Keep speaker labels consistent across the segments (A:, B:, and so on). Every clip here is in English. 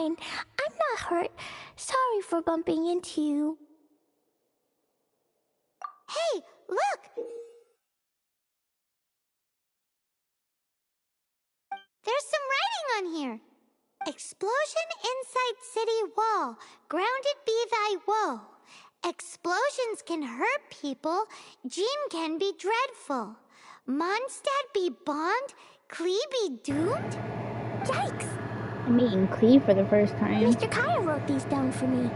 A: fine. I'm not hurt. Sorry for bumping into you.
B: Hey, look! There's some writing on here. Explosion inside city wall. Grounded be thy woe. Explosions can hurt people. Jean can be dreadful. Mondstadt be bombed. Klee be doomed?
A: Yikes!
C: I'm meeting Klee for the first time.
A: Mr. Kaya wrote these down for me.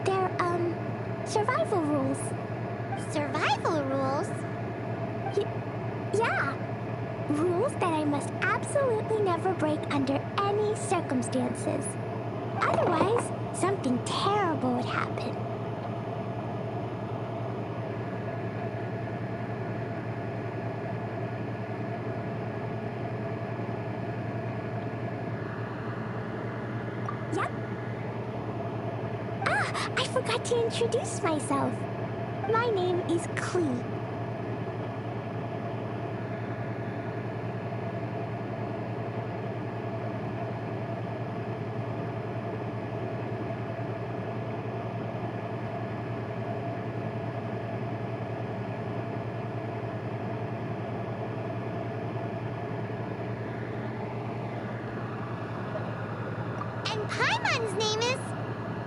A: They're, survival rules.
B: Survival rules?
A: Yeah. Rules that I must absolutely never break under any circumstances. Otherwise, something terrible would happen. Yep. Ah, I forgot to introduce myself. My name is Klee.
B: And Paimon's name is...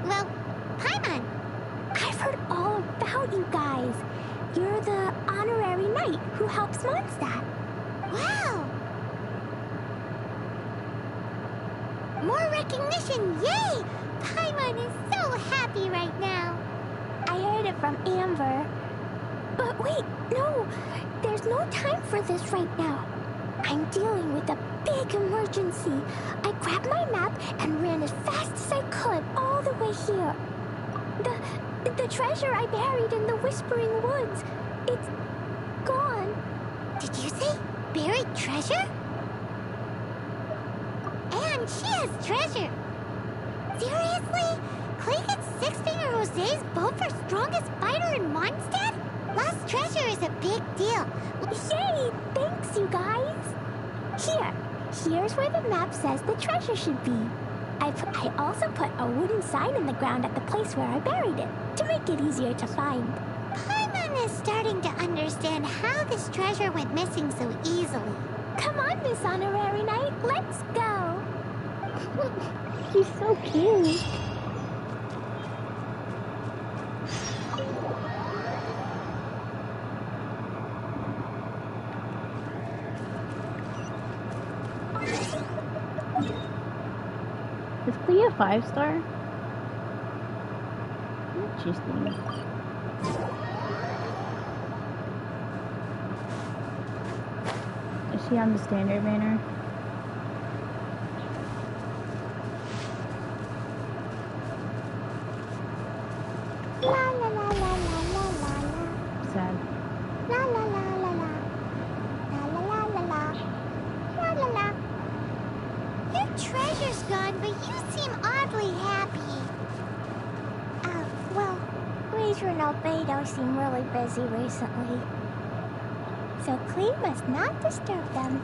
B: well, Paimon.
A: I've heard all about you guys. You're the honorary knight who helps Mondstadt.
B: Wow! More recognition, yay! Paimon is so happy right now.
A: I heard it from Amber. But wait, no. There's no time for this right now. I'm dealing with a big emergency. I grabbed my map and ran as fast as I could all the way here. The treasure I buried in the Whispering Woods, it's gone.
B: Did you say buried treasure? And she has treasure. Seriously? Klee gets Six-Finger Jose's vote for strongest fighter in Mondstadt? Lost treasure is a big deal.
A: Yay! Thanks, you guys. Here's where the map says the treasure should be. I also put a wooden sign in the ground at the place where I buried it, to make it easier to find.
B: Paimon is starting to understand how this treasure went missing so easily.
A: Come on, Miss Honorary Knight, let's go.
C: She's so cute. Is Klee a 5-star? Interesting. Is she on the standard banner?
A: La la la la la la la la.
C: Sad.
A: La la la la la. La la la la la. La la la.
B: Your treasure's gone, but you seem oddly happy.
A: Well, Glacier and Albedo seem really busy recently. So Klee must not disturb them.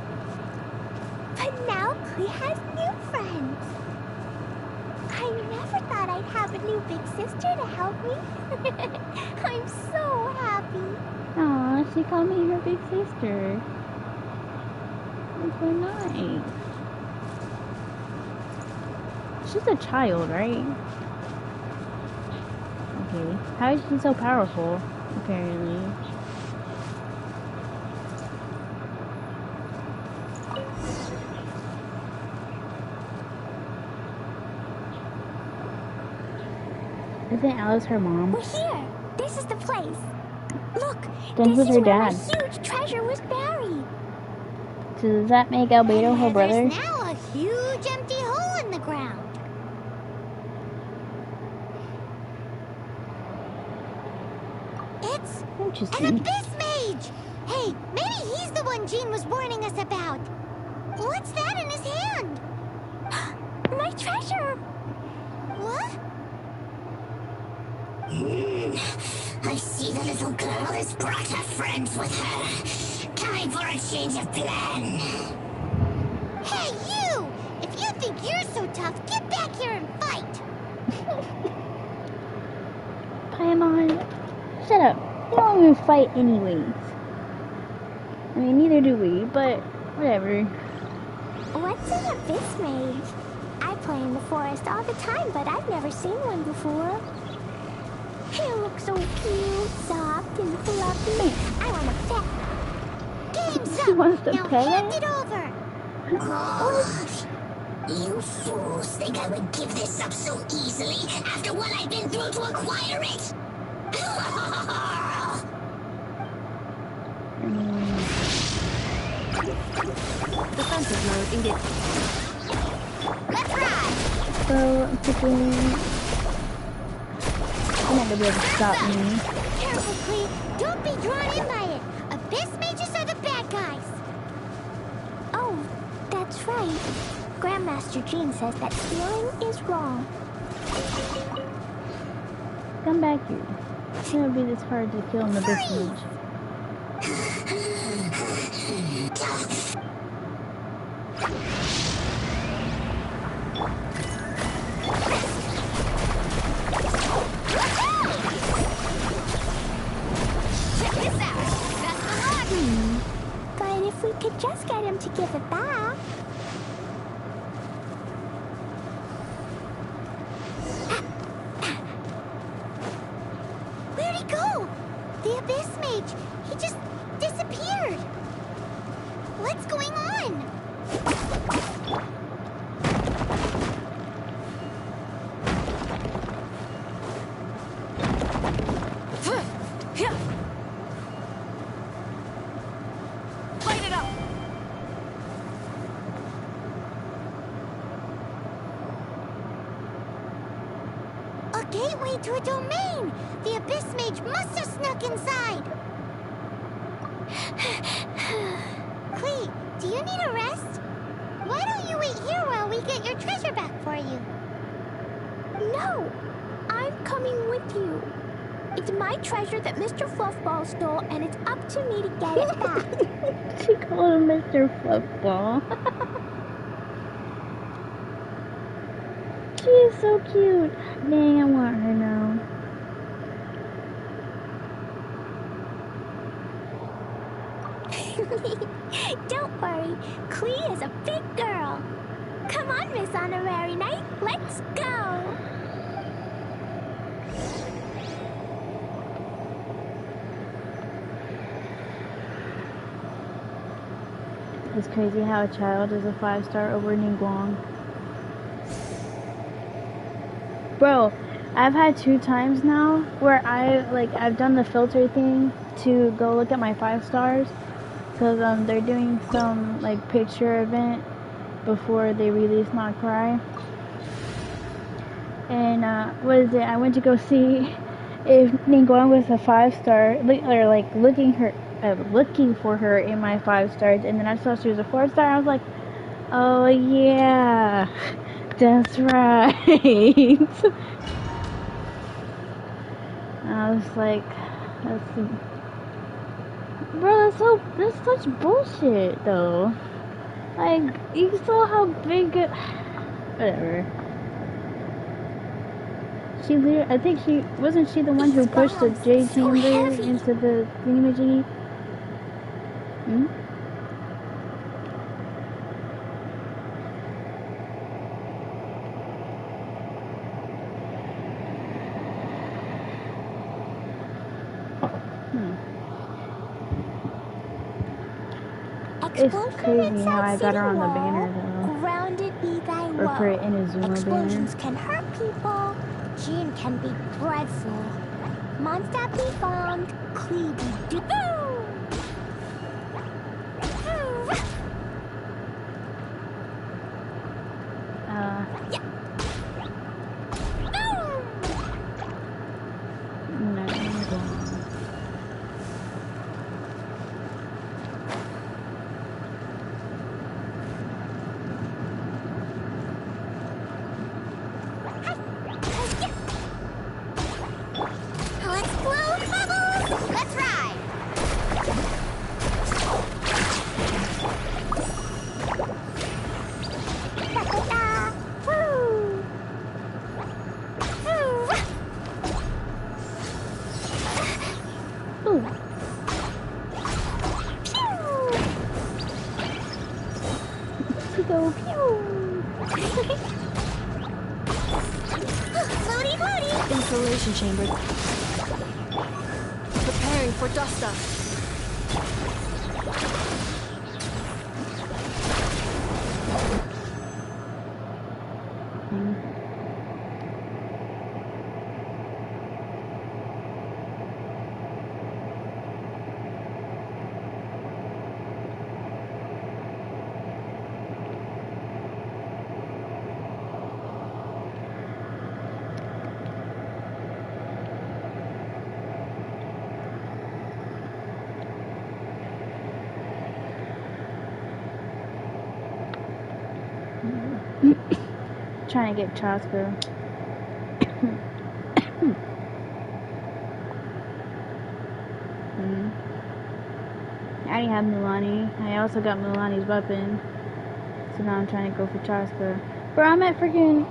A: But now Klee has new friends. I never thought I'd have a new big sister to help me. I'm so happy.
C: Aw, she called me her big sister. That's so nice. She's a child, right? Okay. How is she so powerful, apparently? Isn't Alice her mom?
A: We're here. This is the place. Look,
C: Then
A: this
C: who's
A: is
C: her
A: where my
C: dad?
A: huge treasure was buried.
C: So does that make Albedo her brother?
B: There's now a huge empty hole in the ground. It's an
C: Interesting.
B: abyss mage! Hey, maybe he's the one Jean was warning us about. What's that in his hand?
A: My treasure.
B: What?
D: I see the little girl has brought her friends with her. Time for a change of plan.
B: Hey, you! If you think you're so tough, get back
C: Paimon, shut up. You don't even fight anyways. I mean, neither do we, but whatever.
A: What's an abyss mage? I play in the forest all the time, but I've never seen one before. He looks so cute, soft, and fluffy. I want to pet.
B: Game's
C: She
B: up.
C: wants to
B: Now
C: pet
B: hand
C: it?
B: it over.
D: Gosh, you fools think I would give this up so easily after what I've been through to acquire it?
E: Defensive mode engaged.
B: Let's ride.
C: So, I'm thinking... You're not gonna be able to stop me.
B: Careful, Clee. Don't be drawn in by it. Abyss mages are the bad guys.
A: Oh, that's right. Grandmaster Jean says that stealing is wrong.
C: Come back here. It's gonna be this hard to kill in the abyss mage.
B: Check this out. That's the luck.
A: But if we could just get him to give it back.
B: Where'd he go? The Abyss Mage. He just disappeared. What's going on?
E: Light it up!
B: A gateway to a domain. The Abyss Mage must have snuck inside. Clee, do you need a rest? Why don't you wait here while we get your treasure back for you?
A: No, I'm coming with you. It's my treasure that Mr. Fluffball stole, and it's up to me to get it back.
C: She called him Mr. Fluffball. She is so cute. Dang, I want her now.
A: Don't worry, Clee is a big girl. Come on, Miss Honorary Knight, let's go.
C: It's crazy how a child is a 5-star over Ningguang. Bro, I've had 2 times now where I've done the filter thing to go look at my 5 stars. Because they're doing some picture event before they release Not Cry. And I went to go see if Ningguang was a 5-star, or looking for her in my 5 stars, and then I saw she was a 4-star. I was like, oh yeah, that's right. I was like, bro, that's such bullshit though. Like, you saw how big it, whatever. I think wasn't she the one who pushed the J Chamber into the thingamajiggy? Hmm? It's crazy how I got her on the banner though.
A: Grounded be thy
C: Or
A: woe.
C: for Inazuma banner.
A: Explosions can hurt people. Jean can be dreadful. Mondstadt be bombed. Clee be do.
C: No,
B: Let's blow bubbles. Let's ride.
E: Ventilation chamber. Preparing for dust up.
C: Trying to get Chaska. I already have Mulani. I also got Mulani's weapon. So now I'm trying to go for Chaska. Bro, I'm at freaking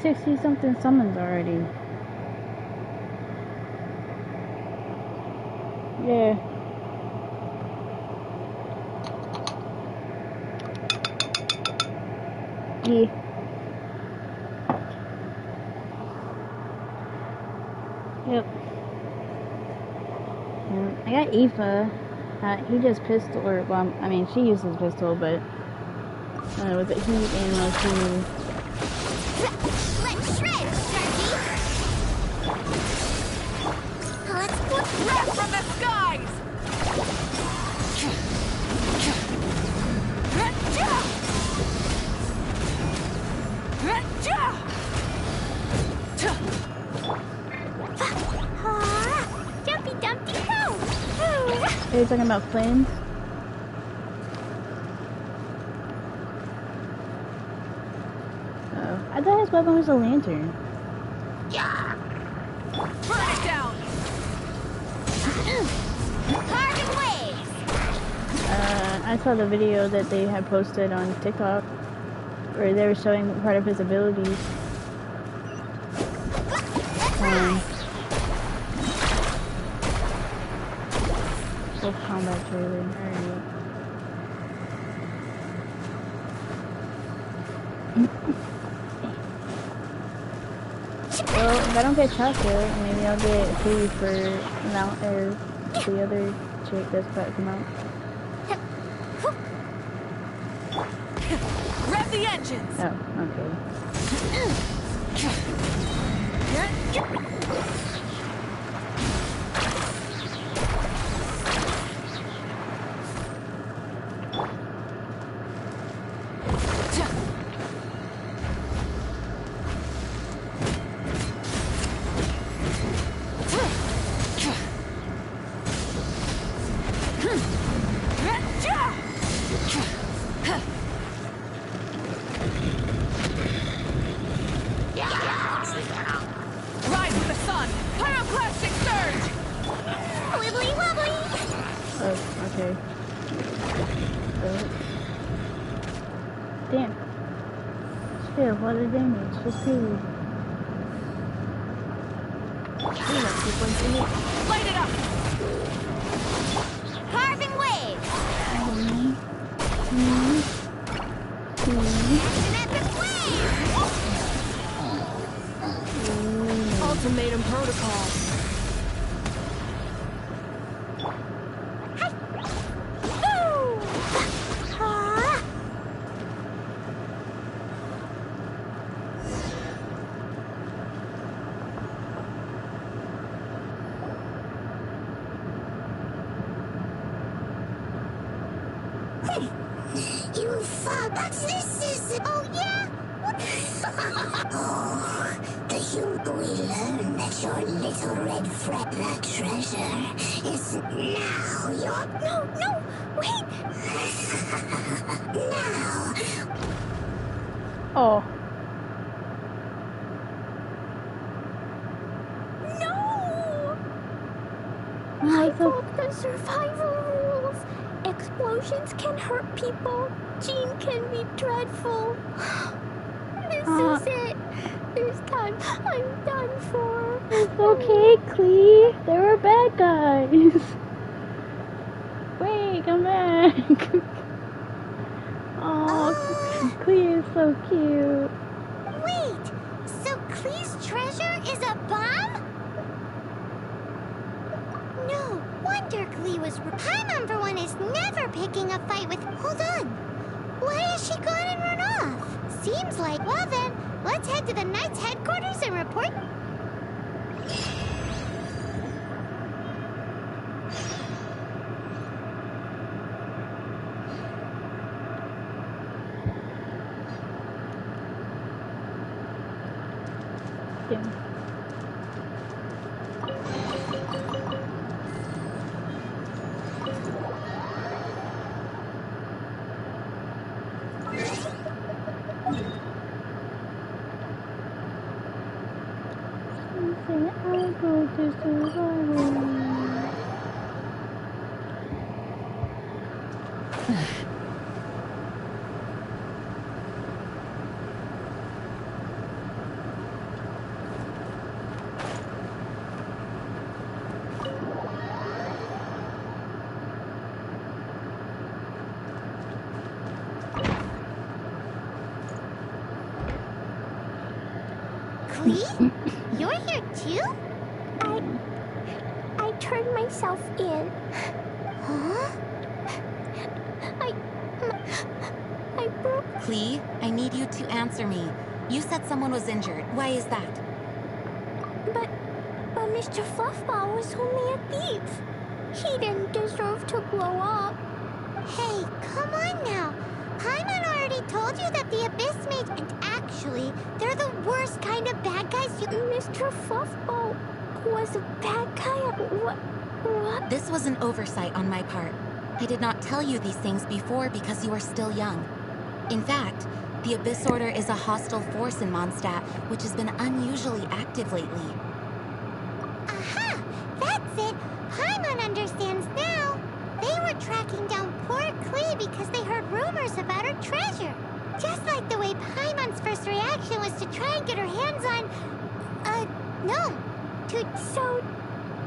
C: 60 something summons already. Yeah. Yeah. Yep. I got Aoife. He just pistol, or well, I mean, she uses pistol, but with the heat ammo, she.
B: Let's shred, Sharky! Let's put
E: Wrath from the skies!
A: Jumpy Dumpty Go!
C: Are you talking about flames? Oh, I thought his weapon was a lantern.
E: Burn it down!
B: Carving waves!
C: I saw the video that they had posted on TikTok, where they were showing part of his abilities. Full combat trailer. Alright. Well, if I don't get Chaska, maybe I'll get food for Mount or the other chick that's about to come out.
E: Rev the engines!
C: Oh, okay.
E: Rise with the sun! Pyroclastic surge!
B: Wibbly wobbly!
C: Oh, okay. Damn. Shit, what a damage. That's crazy.
E: Cleanup sequence in it. Light it up!
B: Carving waves! An epic wave!
E: Ultimatum protocol.
D: You thought this is...
B: Oh, yeah?
D: Oh, the Hugo will learn that your little red Fredna treasure is now your...
A: No, wait!
D: Now,
C: Oh.
A: No!
C: Oh,
A: I
C: it's so...
A: broke the survival rules. Explosions can hurt people. Jean can be dreadful. This is it. This time, I'm done for.
C: It's okay, Clee. They were bad guys. Wait, come back. Oh, Clee is so cute.
B: Wait! So Klee's treasure is a bomb? after Klee was... Paimon, for one, is never picking a fight with... Hold on. Why has she gone and run off? Seems like... Well then, let's head to the Knight's headquarters and report... Klee? You're here too?
A: I turned myself in.
B: Huh?
A: I broke...
F: Klee, I need you to answer me. You said someone was injured. Why is that?
A: But Mr. Fluffball was only a thief. He didn't deserve to blow up.
B: Hey, come on now. Paimon already told you that the Abyss Mage... And actually, they're the worst kind of bad guys you...
A: Mr. Fluffball was a bad guy? What?
F: This was an oversight on my part. I did not tell you these things before because you are still young. In fact, the Abyss Order is a hostile force in Mondstadt, which has been unusually active lately.
B: Aha! That's it! Paimon understands now! They were tracking down poor Klee because they heard rumors about her treasure. Just like the way Paimon's first reaction was to try and get her hands on... no.
A: So,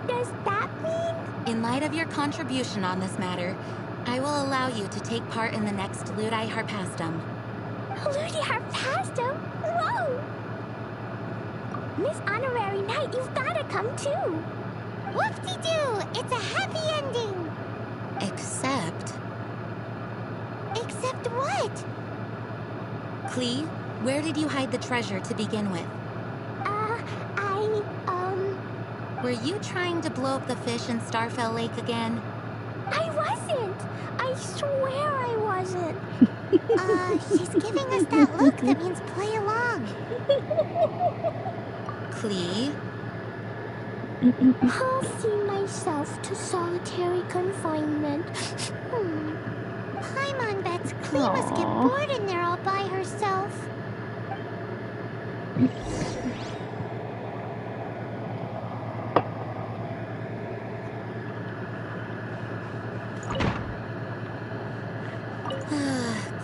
A: does that mean...
F: In light of your contribution on this matter, I will allow you to take part in the next Ludi Harpastum.
A: Ludi Harpastum? Whoa! Miss Honorary Knight, you've gotta come too!
B: Whoop-de-doo! It's a happy ending!
F: Except...
B: Except what?
F: Klee, where did you hide the treasure to begin with? Were you trying to blow up the fish in Starfell Lake again?
A: I wasn't! I swear I wasn't!
B: She's giving us that look that means play along.
F: Klee?
A: I'll see myself to solitary confinement.
B: Paimon bets Klee must get bored in there all by herself.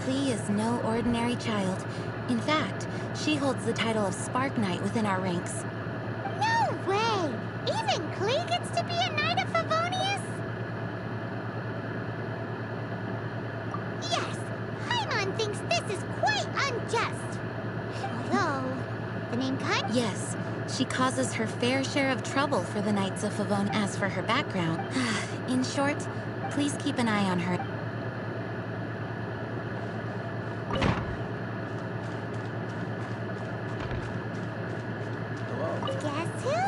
F: Klee is no ordinary child. In fact, she holds the title of Spark Knight within our ranks.
B: No way! Even Klee gets to be a Knight of Favonius? Yes, Paimon thinks this is quite unjust. Although, the name kind...
F: Yes, she causes her fair share of trouble for the Knights of Favonius. As for her background, in short, please keep an eye on her.
B: Guess who?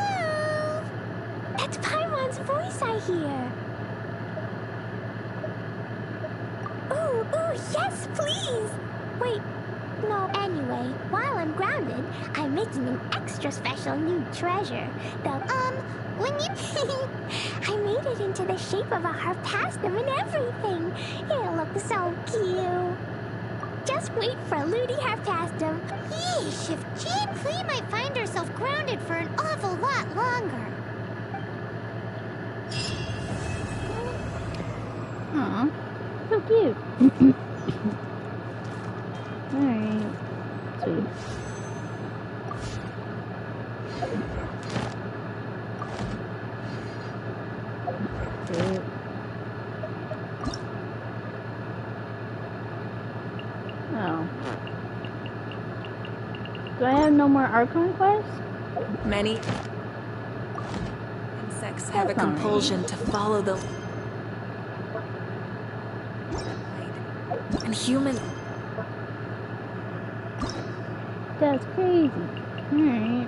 A: That's Paimon's voice I hear. Ooh, yes, please! Wait, no, anyway, while I'm grounded, I'm making an extra special new treasure. When you... I made it into the shape of a harpastum and everything. It'll look so cute. Just wait for Ludi Harpastum.
B: Yeesh, if Jade Klee might find herself grounded for an awful lot longer.
C: Aw, so cute. Alright, sweet. Cute. Oh. Do I have no more Archon quests?
E: Many insects have a
C: That's all right.
E: compulsion to follow the... And human...
C: That's crazy. Alright.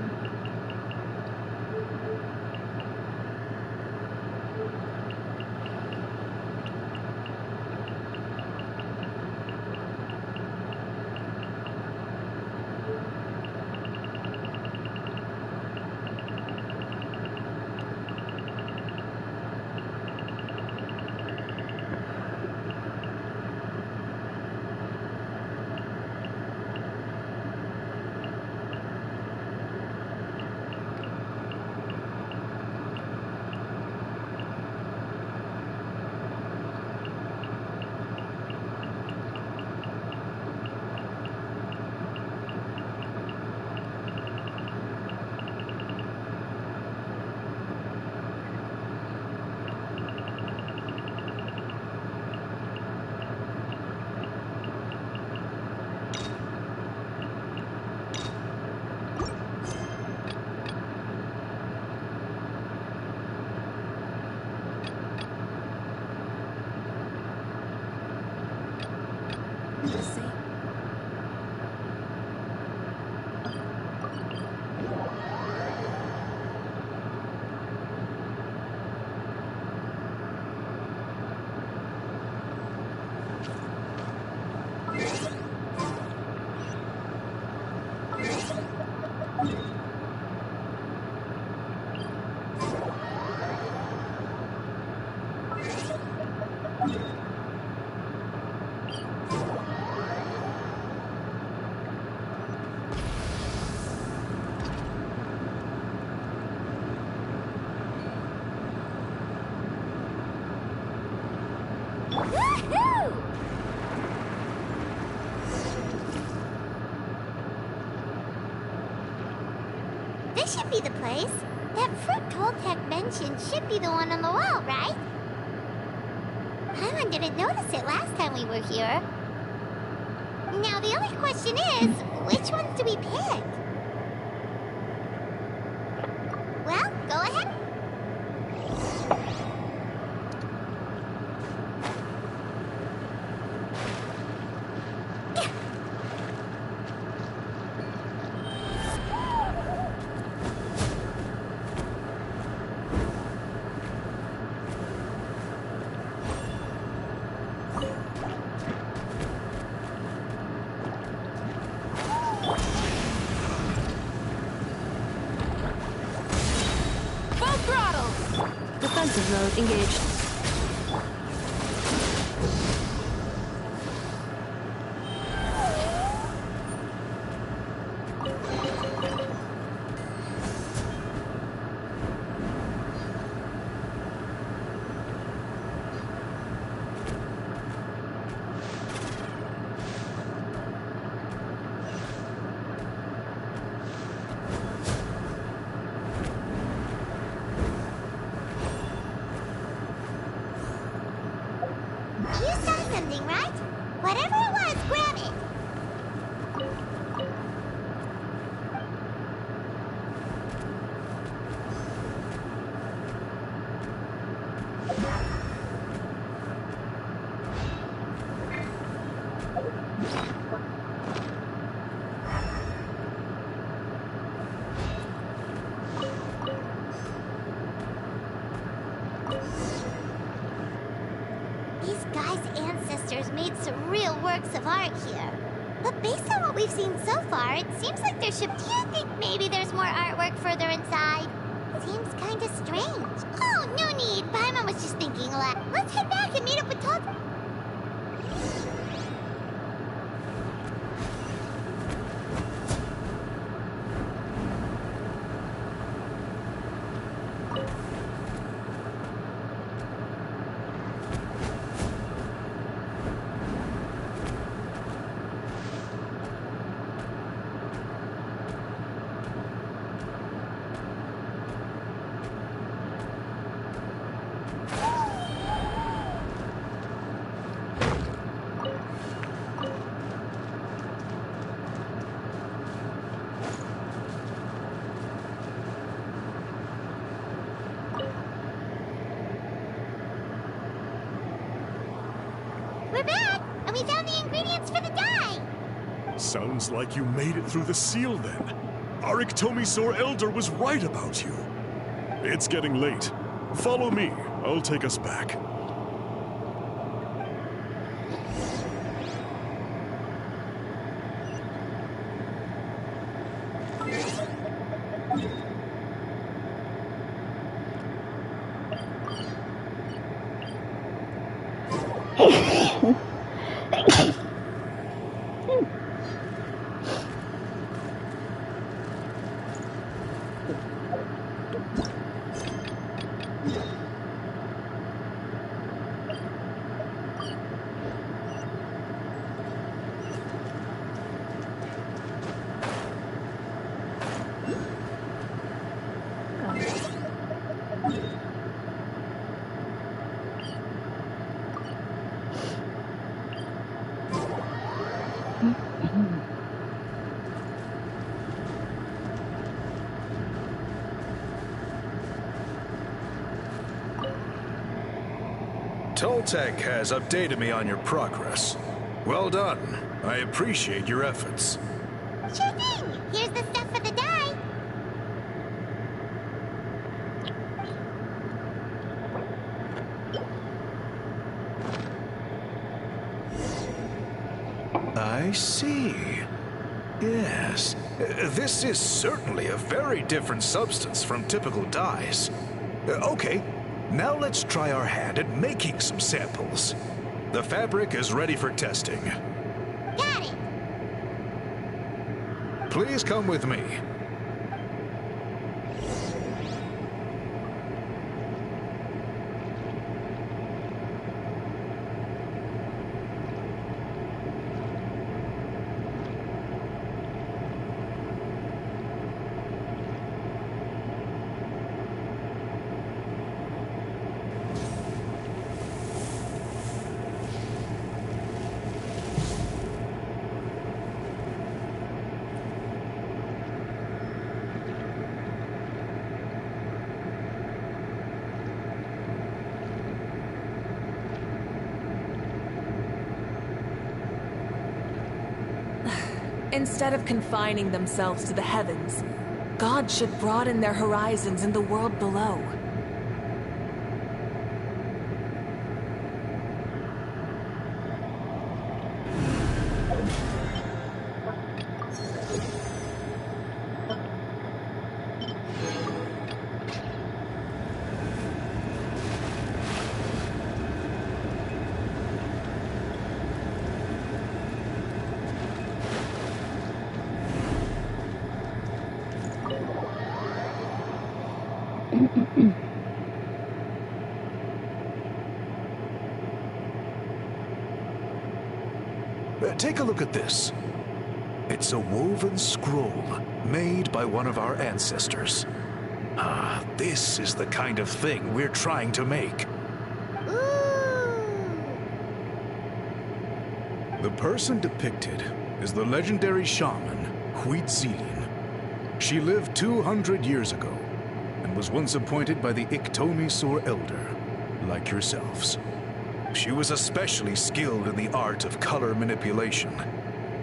B: This should be the place. That fruit Toltec mentioned should be the one on the wall, right? Paimon didn't notice it last time we were here. Now the only question is, which ones do we pick? Well, go ahead.
E: Defensive mode engaged.
B: You saw something, right? Whatever it was, grab it. These guys' ancestors made some real works of art here. But based on what we've seen so far, it seems like there should... Do you think maybe there's more artwork further inside? Seems kinda strange. Oh, no need. Paimon was just thinking aloud. Let's head back and meet up with Todd. We're back! and we found the ingredients for the dye!
G: Sounds like you made it through the seal then. Our Iktomi Elder was right about you. It's getting late. Follow me. I'll take us back.
H: Toltec has updated me on your progress. Well done. I appreciate your efforts.
B: Sure thing! Here's the stuff for the dye.
H: I see. Yes. This is certainly a very different substance from typical dyes. Okay, now let's try our hand at making some samples. The fabric is ready for testing.
B: Got it!
H: Please come with me.
E: Instead of confining themselves to the heavens, God should broaden their horizons in the world below.
H: Take a look at this. It's a woven scroll made by one of our ancestors. Ah, this is the kind of thing we're trying to make.
B: Ooh!
H: The person depicted is the legendary shaman, Huitzilin. She lived 200 years ago and was once appointed by the Iktomi Elder, like yourselves. She was especially skilled in the art of color manipulation,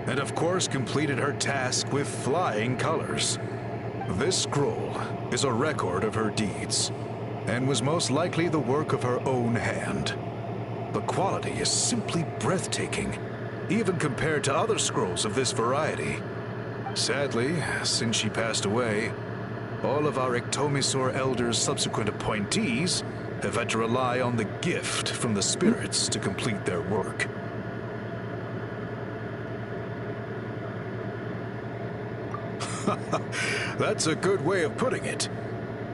H: and of course completed her task with flying colors. This scroll is a record of her deeds, and was most likely the work of her own hand. The quality is simply breathtaking, even compared to other scrolls of this variety. Sadly, since she passed away, all of our Iktomi Elder's subsequent appointees have had to rely on the gift from the spirits to complete their work. That's a good way of putting it.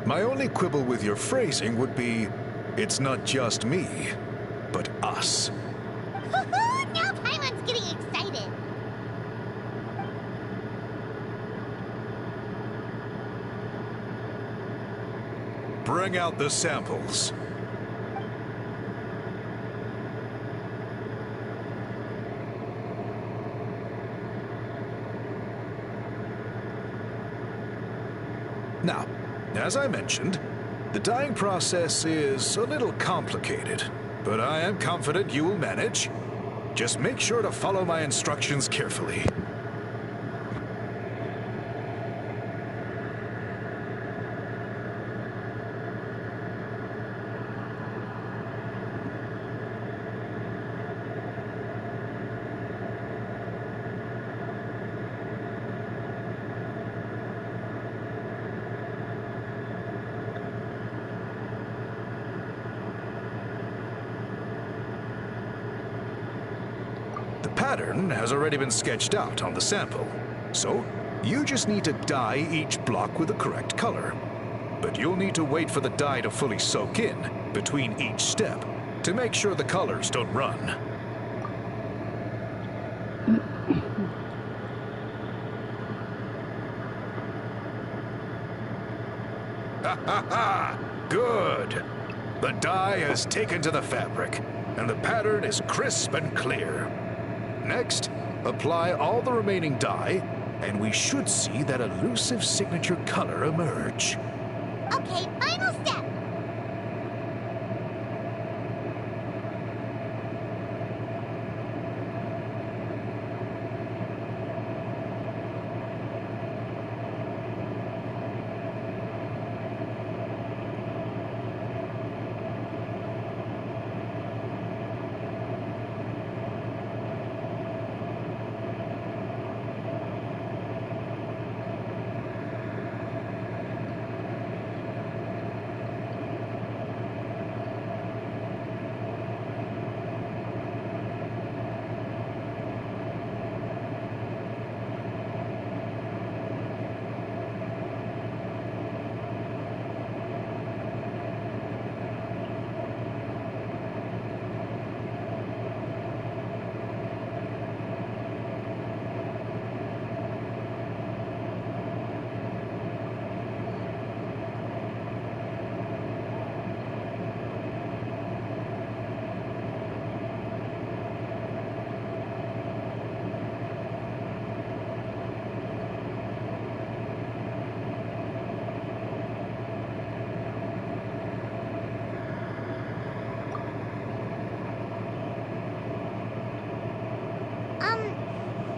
H: My only quibble with your phrasing would be, it's not just me, but us.
B: Now Paimon's getting excited.
H: Bring out the samples. Now, as I mentioned, the dyeing process is a little complicated, but I am confident you will manage. Just make sure to follow my instructions carefully. The pattern has already been sketched out on the sample, so you just need to dye each block with the correct color. But you'll need to wait for the dye to fully soak in between each step to make sure the colors don't run. Ha ha ha! Good! The dye has taken to the fabric, and the pattern is crisp and clear. Next, apply all the remaining dye, and we should see that elusive signature color emerge.
B: Okay, final step.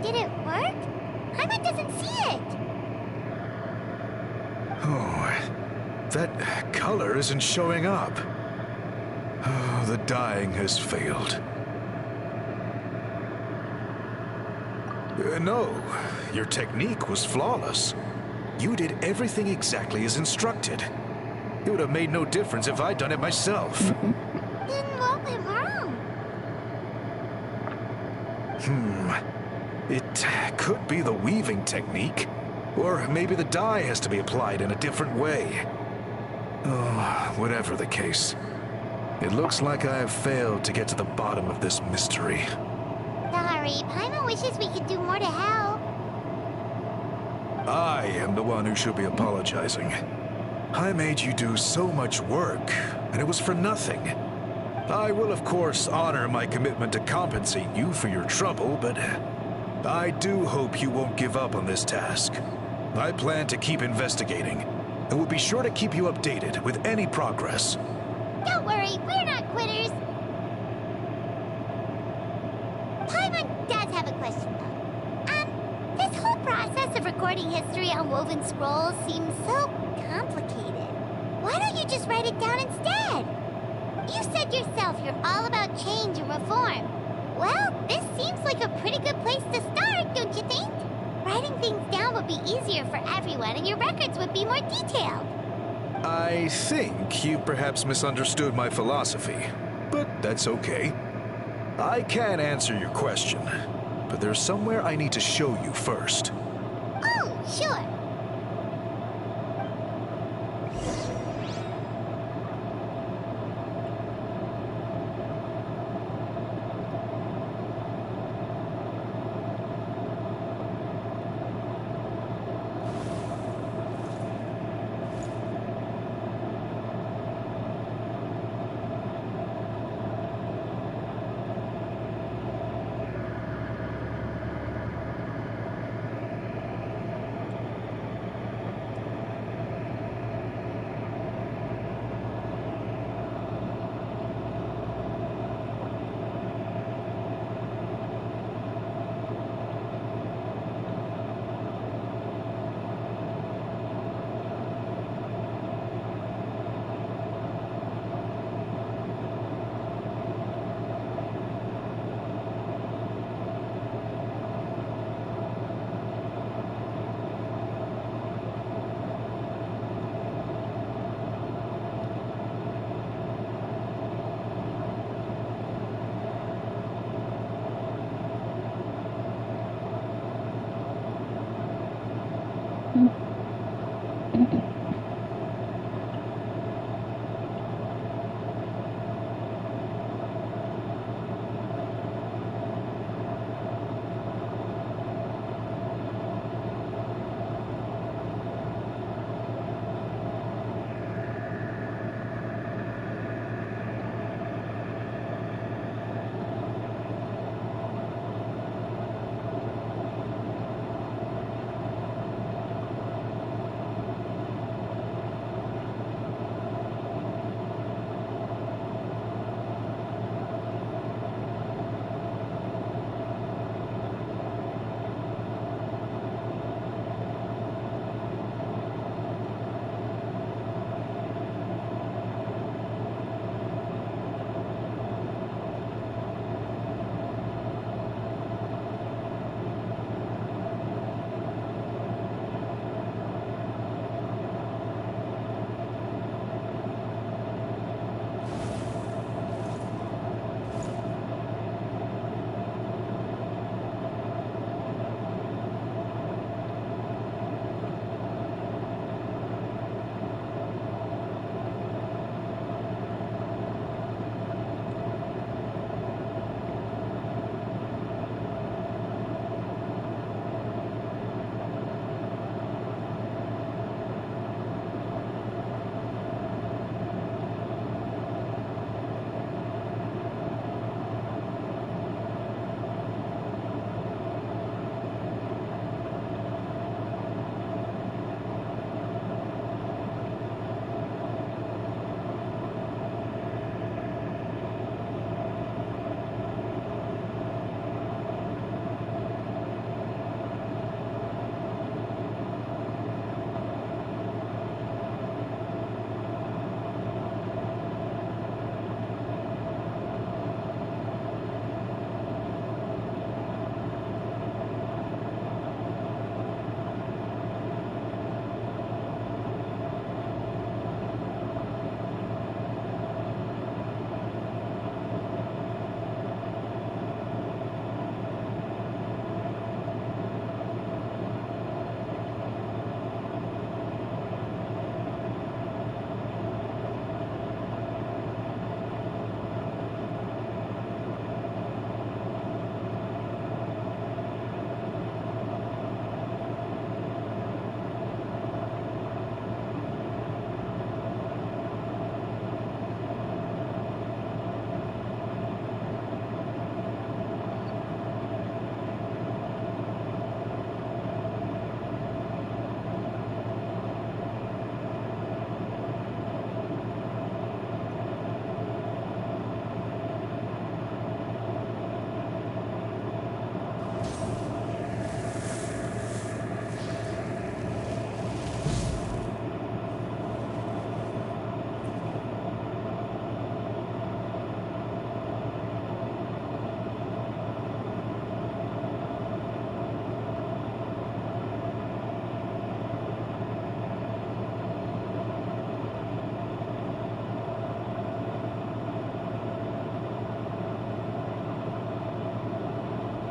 B: Did it work? Paimon doesn't see it.
H: Oh, that color isn't showing up. Oh, the dyeing has failed. No, your technique was flawless. You did everything exactly as instructed. It would have made no difference if I'd done it myself.
B: Then what went wrong?
H: It could be the weaving technique, or maybe the dye has to be applied in a different way. Oh, whatever the case, it looks like I have failed to get to the bottom of this mystery.
B: Sorry, Paimon wishes we could do more to help.
H: I am the one who should be apologizing. I made you do so much work, and it was for nothing. I will, of course, honor my commitment to compensate you for your trouble, but I do hope you won't give up on this task. I plan to keep investigating, and will be sure to keep you updated with any progress.
B: Don't worry, we're not quitters. Paimon does have a question, though. This whole process of recording history on woven scrolls seems so complicated. Why don't you just write it down instead? You said yourself you're all about change and reform. Well, this seems like a pretty good place to start, don't you think? Writing things down would be easier for everyone, and your records would be more detailed.
H: I think you perhaps misunderstood my philosophy, but that's okay. I can answer your question, but there's somewhere I need to show you first.
B: Oh, sure.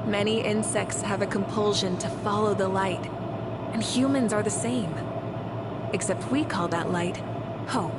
E: Many insects have a compulsion to follow the light, and humans are the same. Except we call that light hope.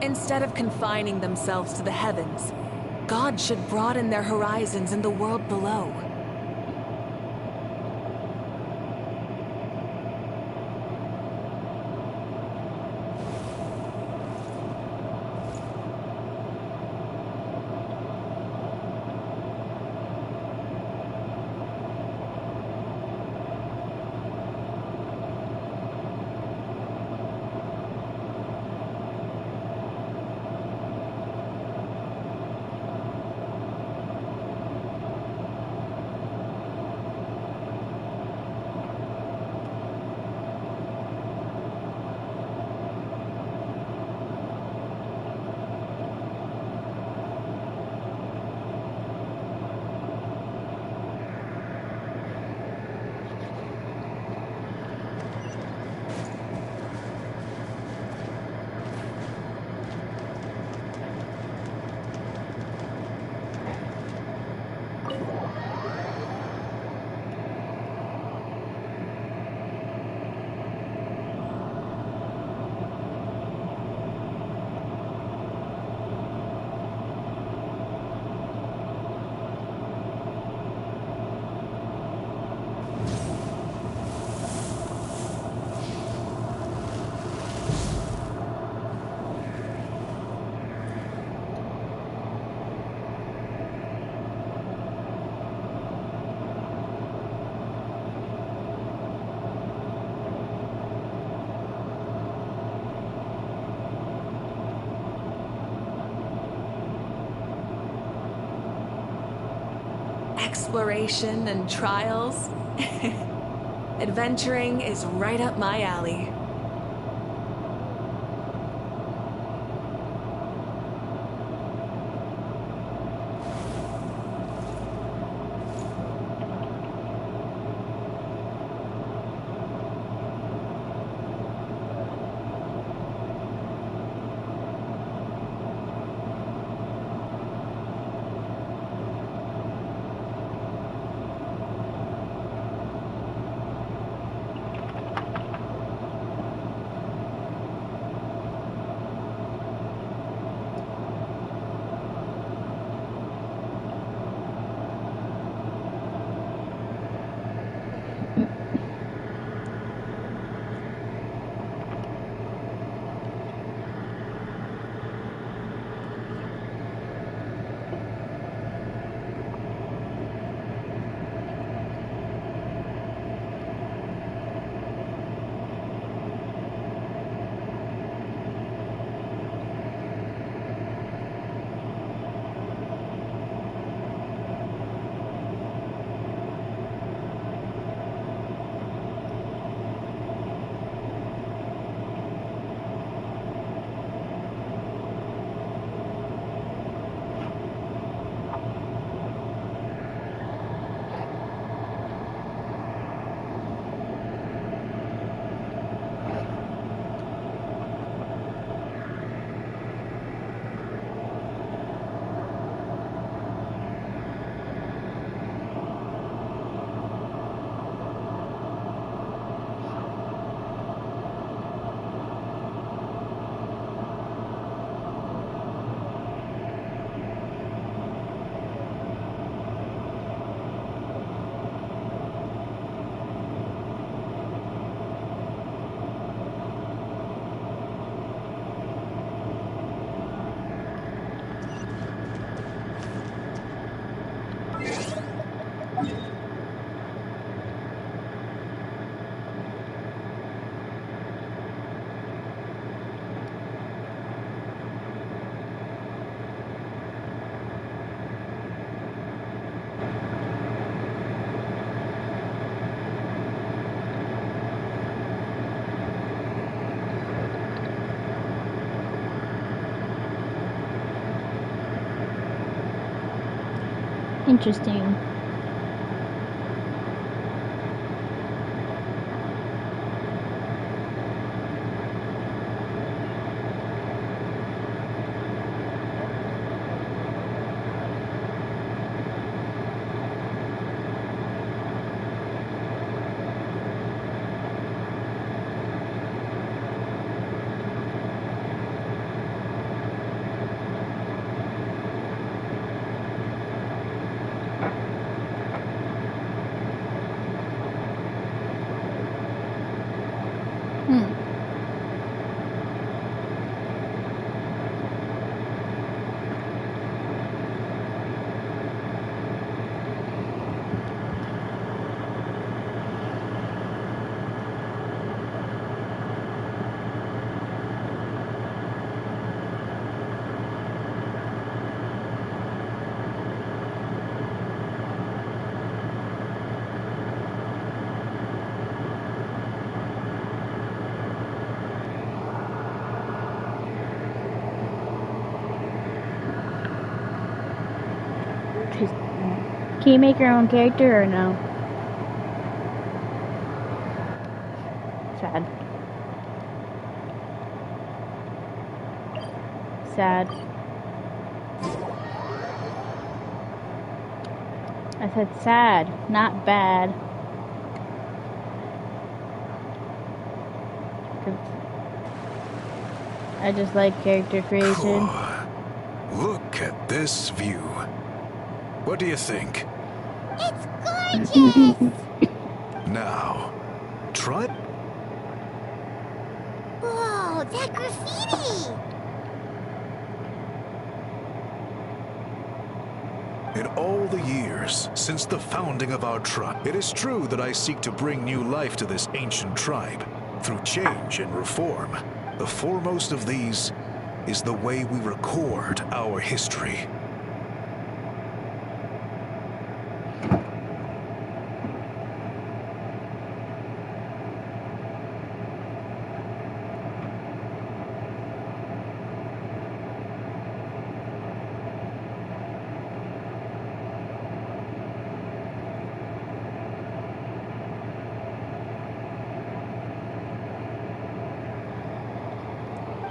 E: Instead of confining themselves to the heavens, God should broaden their horizons in the world below. Exploration and trials. Adventuring is right up my alley.
C: interesting. Can you make your own character or no? Sad. Sad. I said sad, not bad. 'Cause I just like character creation.
H: Look at this view. What do you think?
B: It's gorgeous!
H: Now, try...
B: Whoa, that graffiti!
H: In all the years since the founding of our tribe, it is true that I seek to bring new life to this ancient tribe through change and reform. The foremost of these is the way we record our history.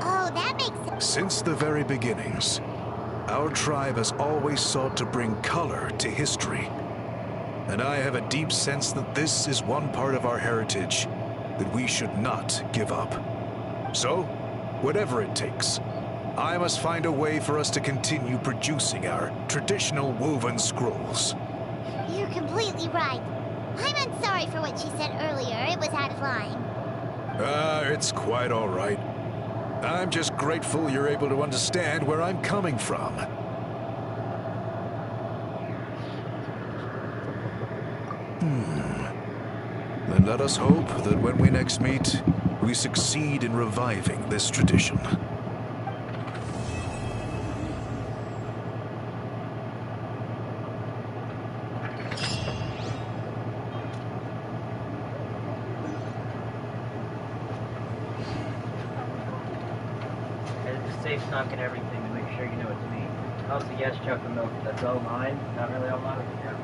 B: Oh, that makes sense.
H: Since the very beginnings, our tribe has always sought to bring color to history. And I have a deep sense that this is one part of our heritage that we should not give up. So, whatever it takes, I must find a way for us to continue producing our traditional woven scrolls.
B: You're completely right. I'm sorry for what she said earlier. It was out of line.
H: It's quite all right. I'm just grateful you're able to understand where I'm coming from. Then let us hope that when we next meet, we succeed in reviving this tradition.
I: Safe knocking everything to make sure you know it's me. Also, yes, chocolate milk. That's all mine. Not really all mine. Yeah.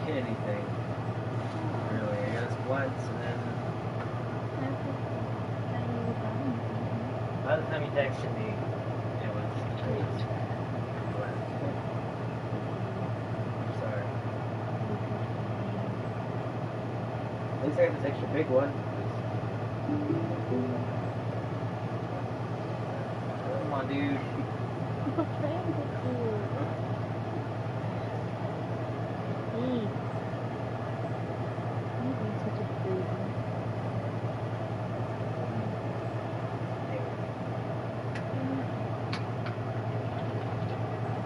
I: Anything really. I guess once, and then by the time you texted me, it was I'm sorry. At least I got this extra big one. Come on, dude.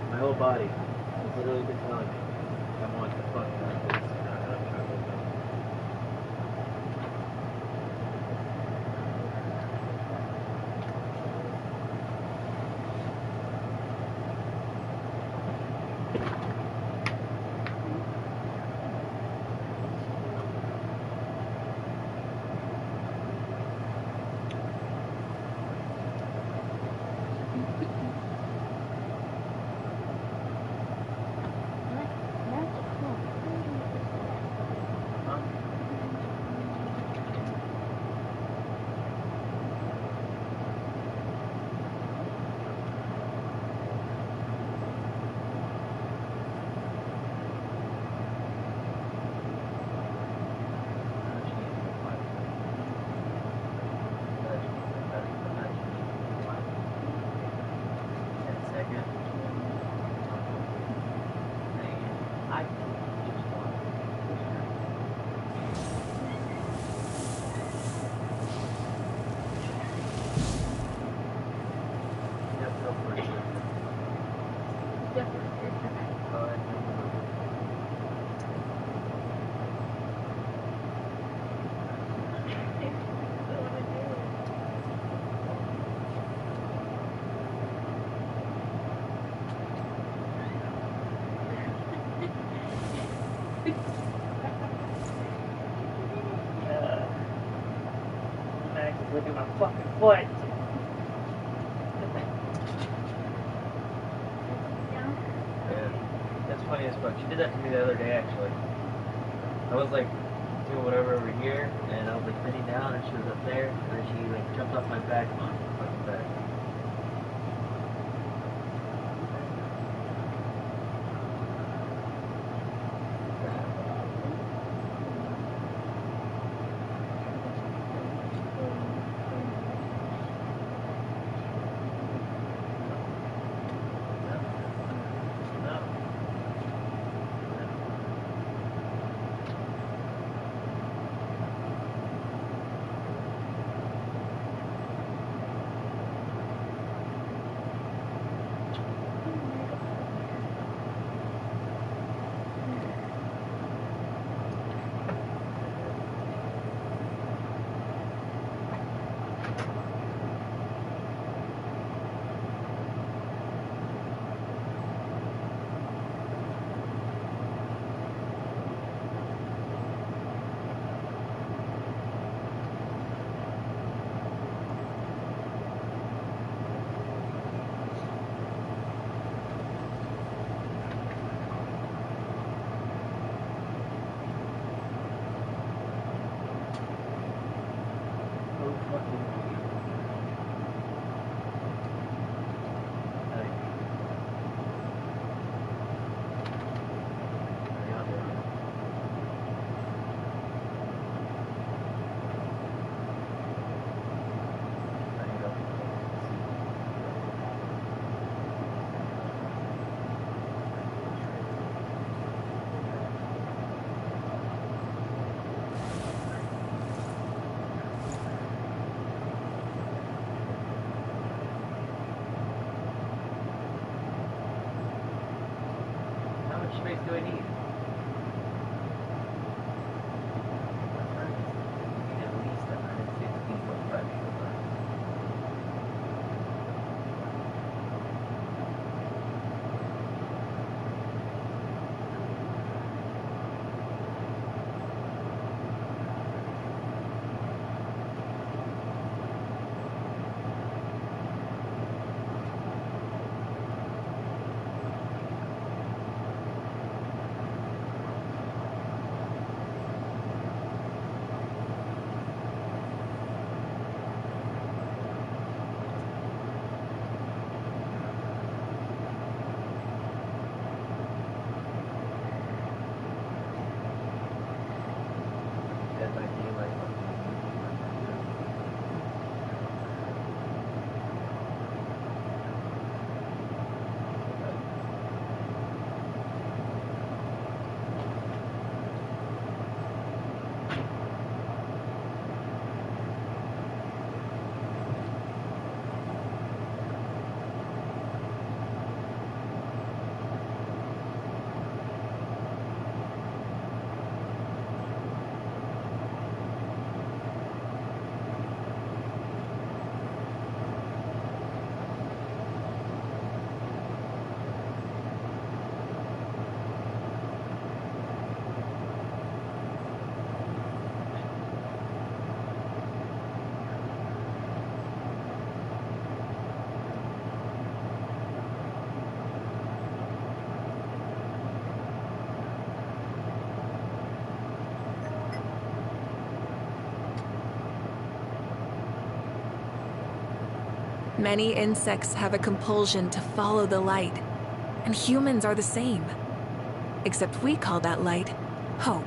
I: My whole body has literally been telling me I want to fuck like this, and I'm trying to What? Yeah, that's funny as fuck. She did that to me the other day, actually. I was like doing whatever over here, and I was like sitting down, and she was up there, and then she like jumped off my back on the fucking bed. How much space do I need? Need at least 160.5 gigabytes. Dead by Daylight.
E: Many insects have a compulsion to follow the light, and humans are the same. Except we call that light hope.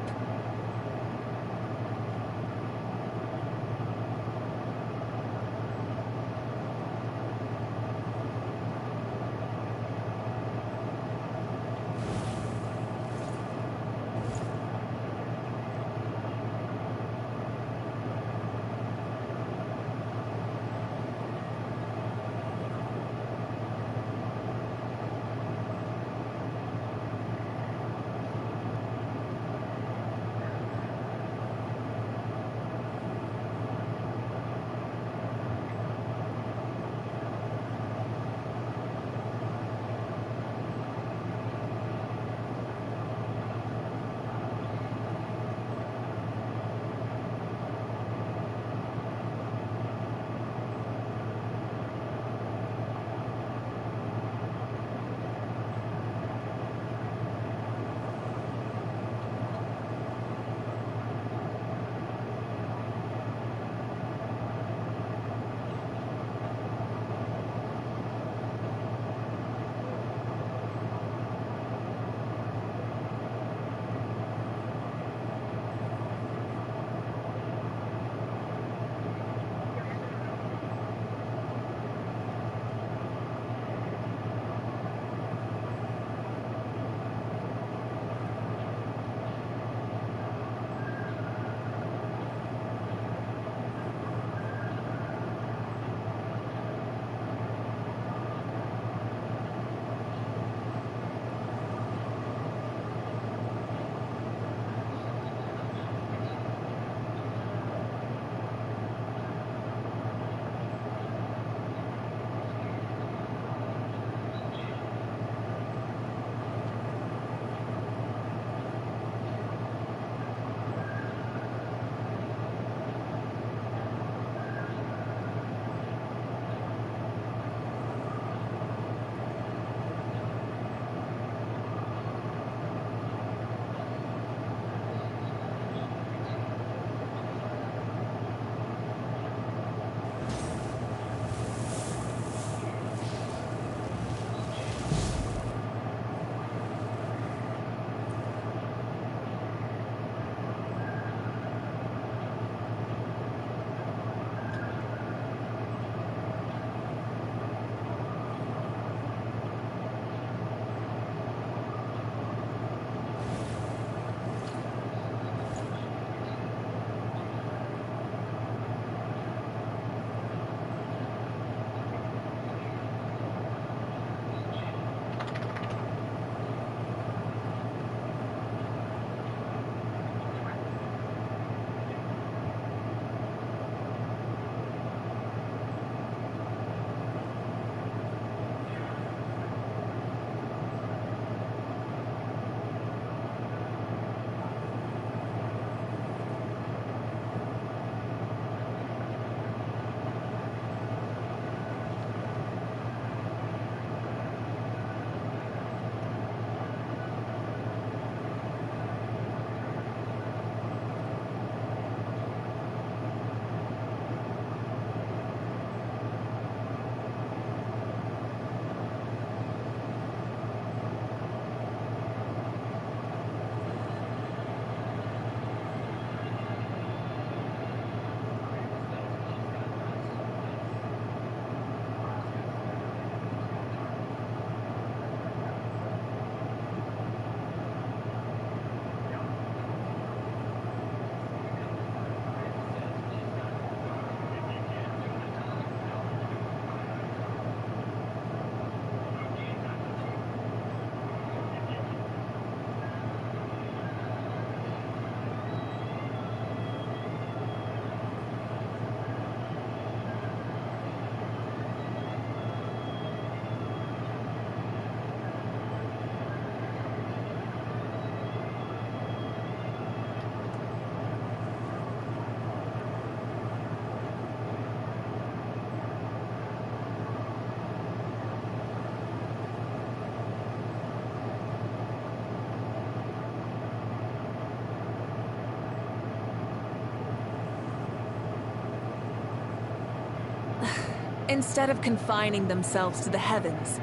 E: Instead of confining themselves to the heavens,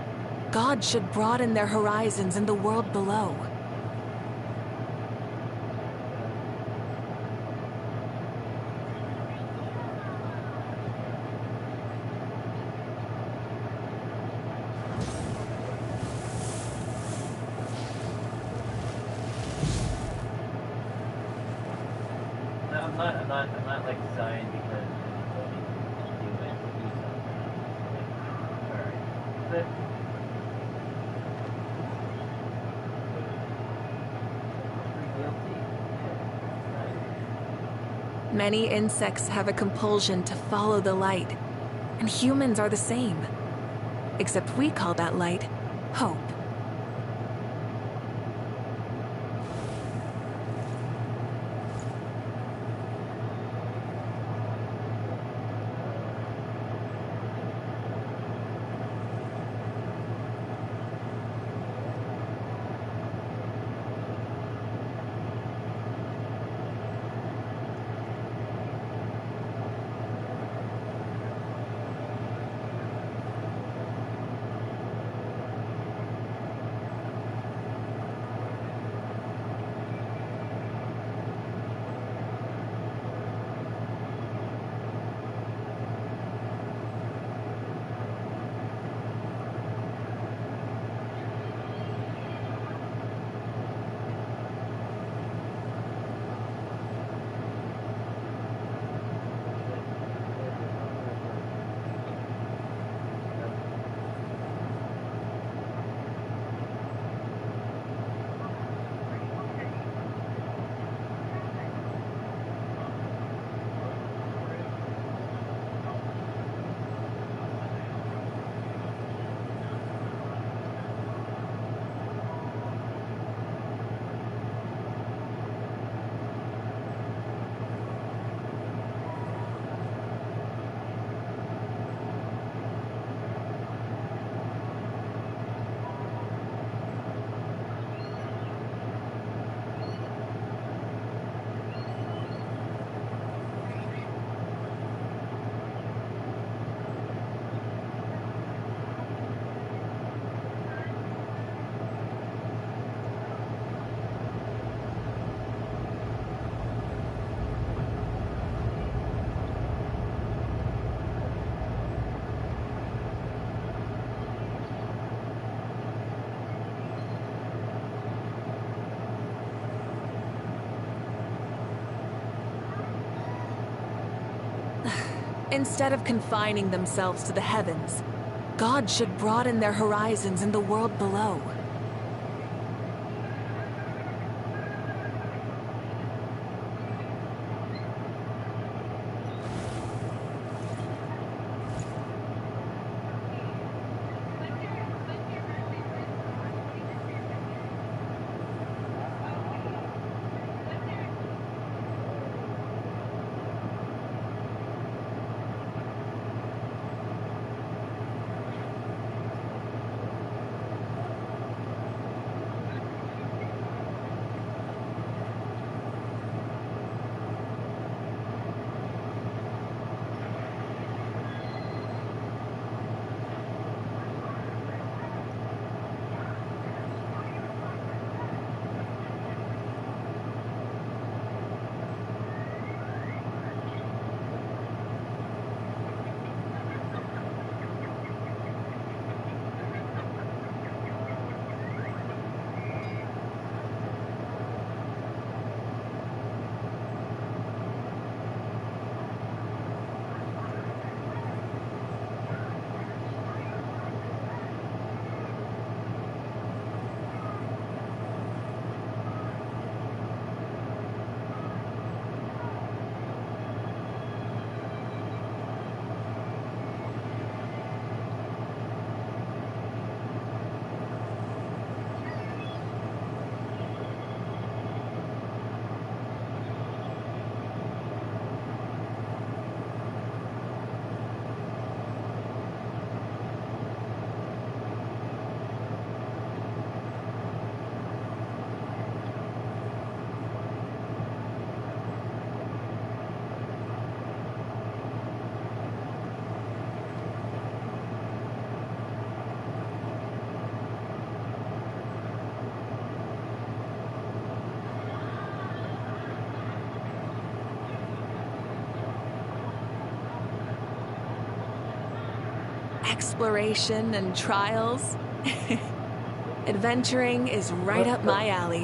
E: God should broaden their horizons in the world below.
I: I'm not like sighing because you went to do something. Alright. But
E: Many insects have a compulsion to follow the light, and humans are the same. Except we call that light hope. Instead of confining themselves to the heavens, God should broaden their horizons in the world below. Exploration and trials. Adventuring is right up my alley.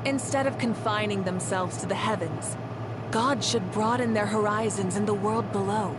E: Instead of confining themselves to the heavens, God should broaden their horizons in the world below.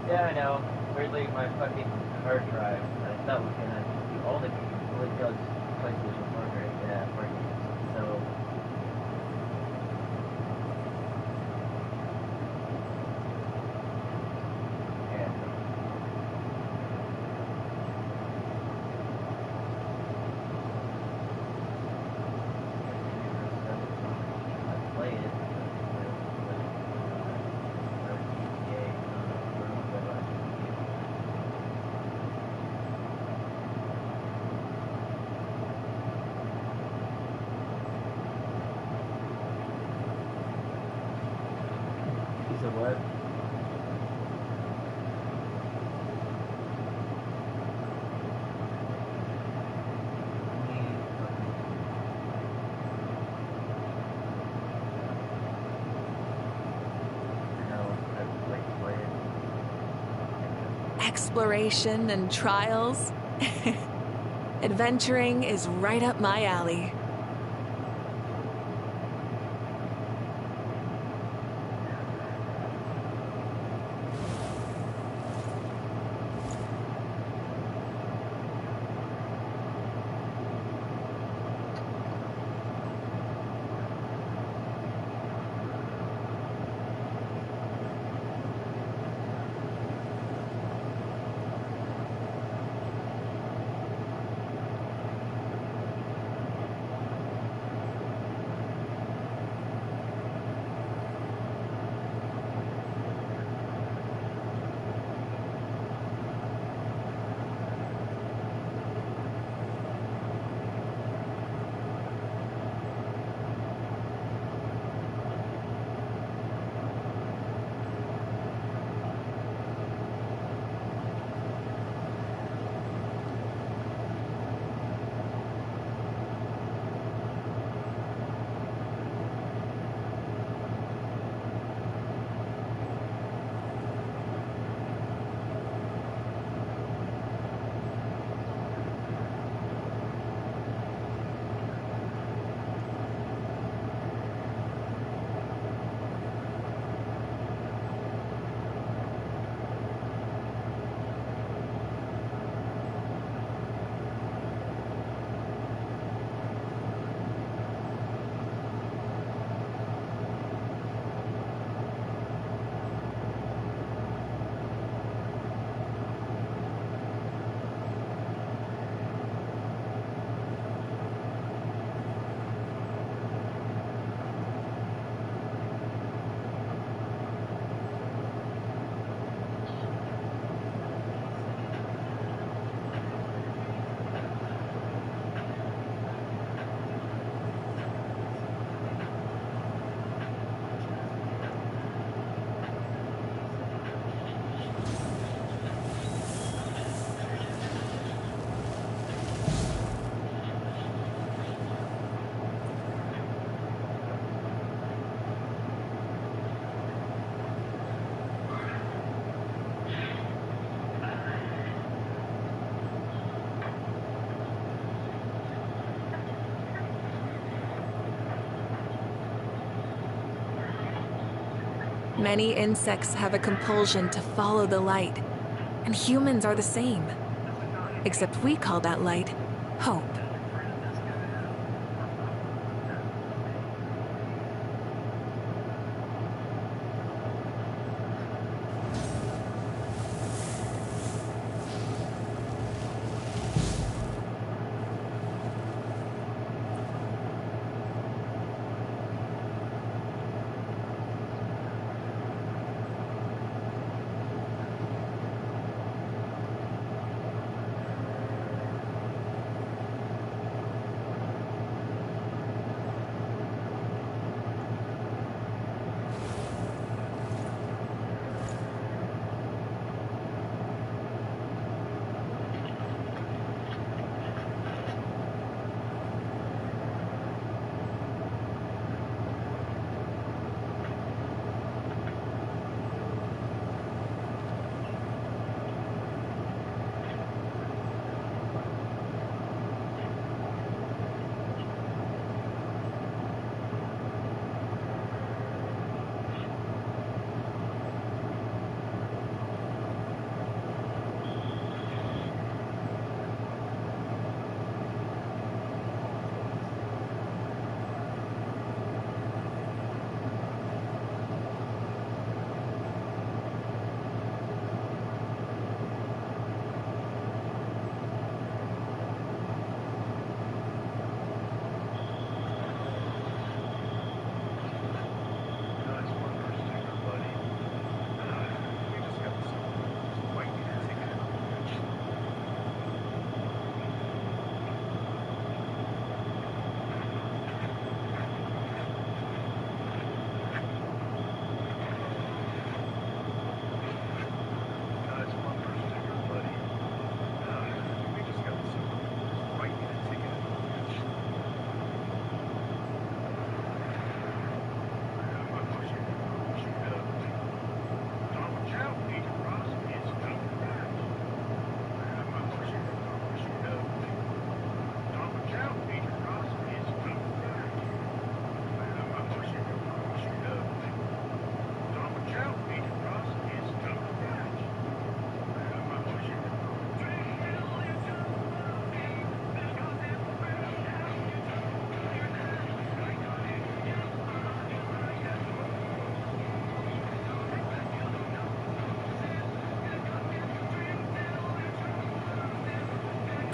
I: Yeah, I know. Weirdly, my fucking hard drive that I thought was gonna do all the games really does PlayStation 4 for games. So. Yeah. I played it. What?
E: Exploration and trials. Adventuring is right up my alley. Many insects have a compulsion to follow the light, and humans are the same. Except we call that light hope.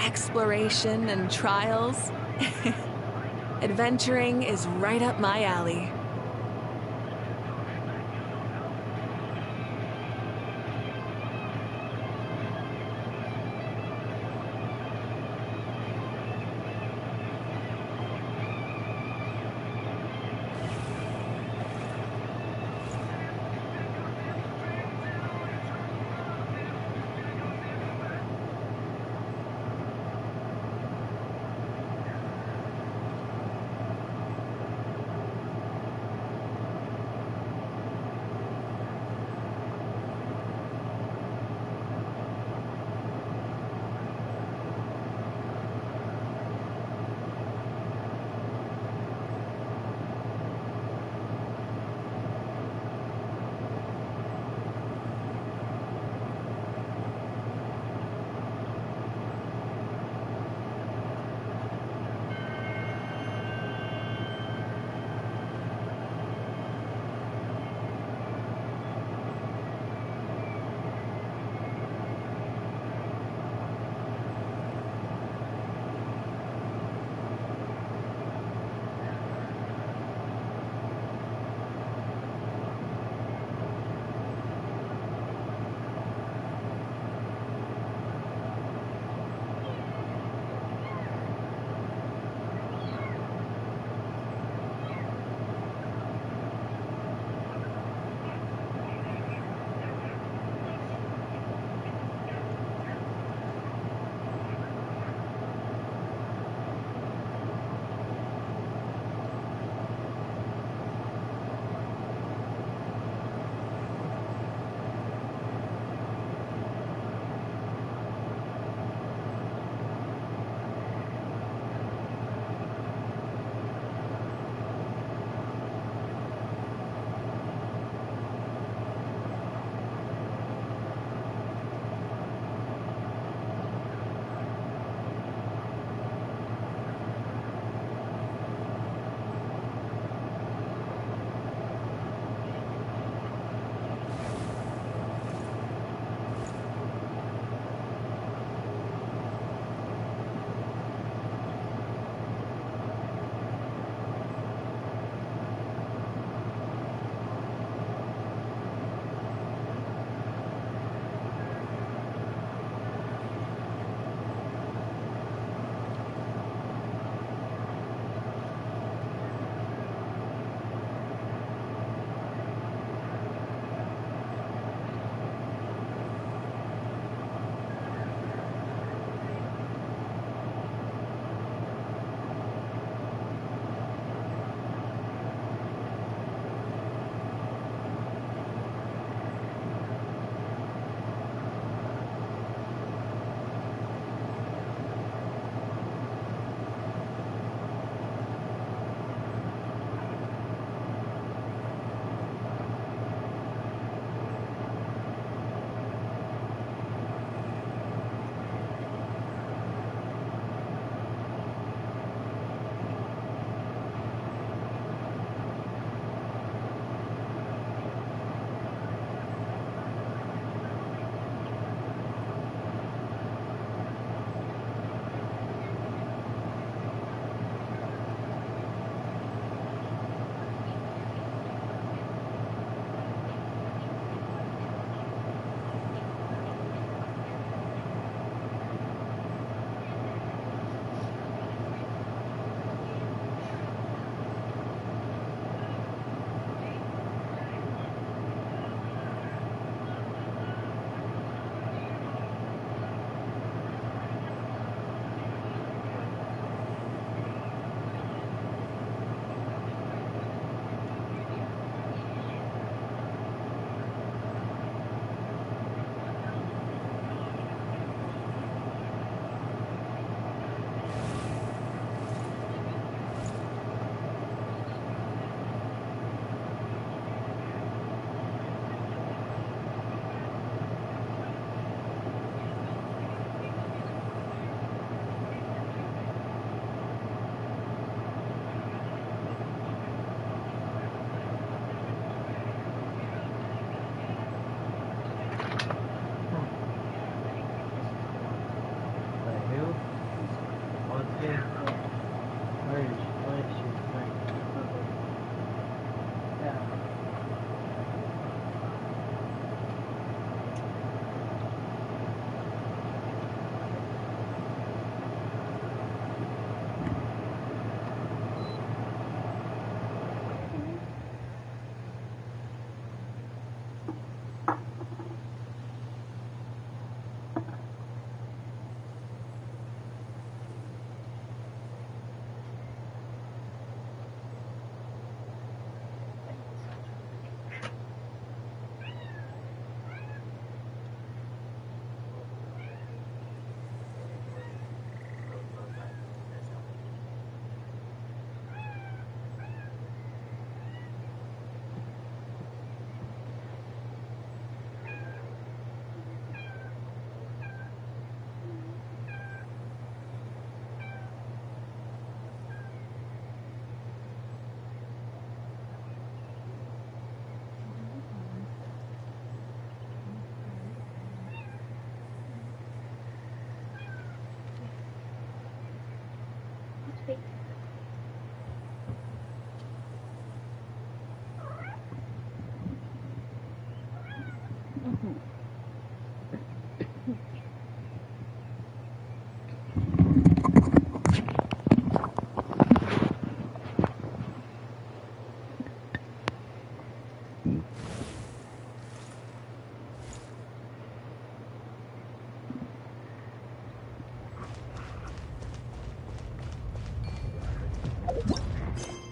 E: Exploration and trials. Adventuring is right up my alley.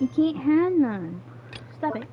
C: You can't have none. Stop it.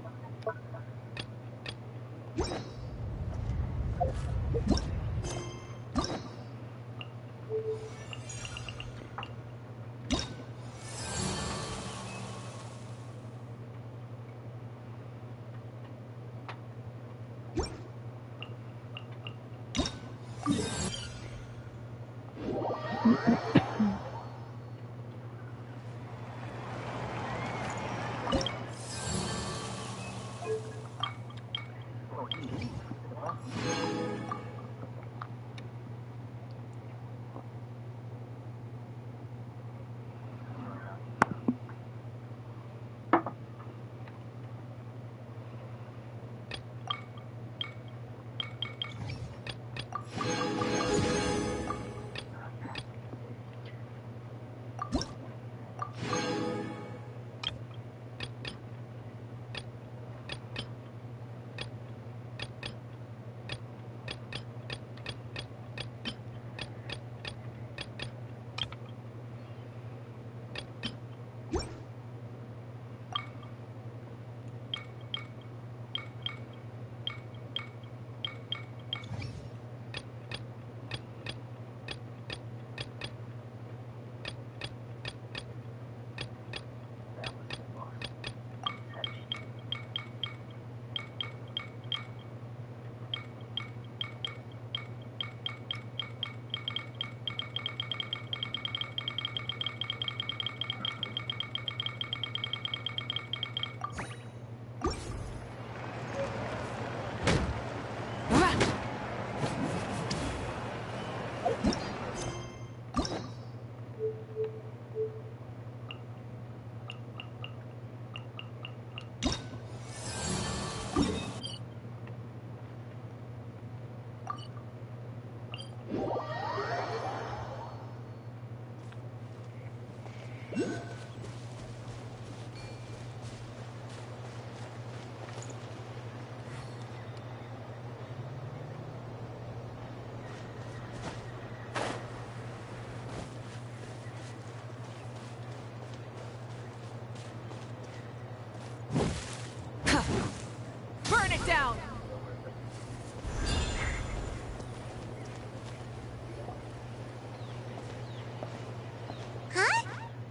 E: Burn it down!
B: Huh?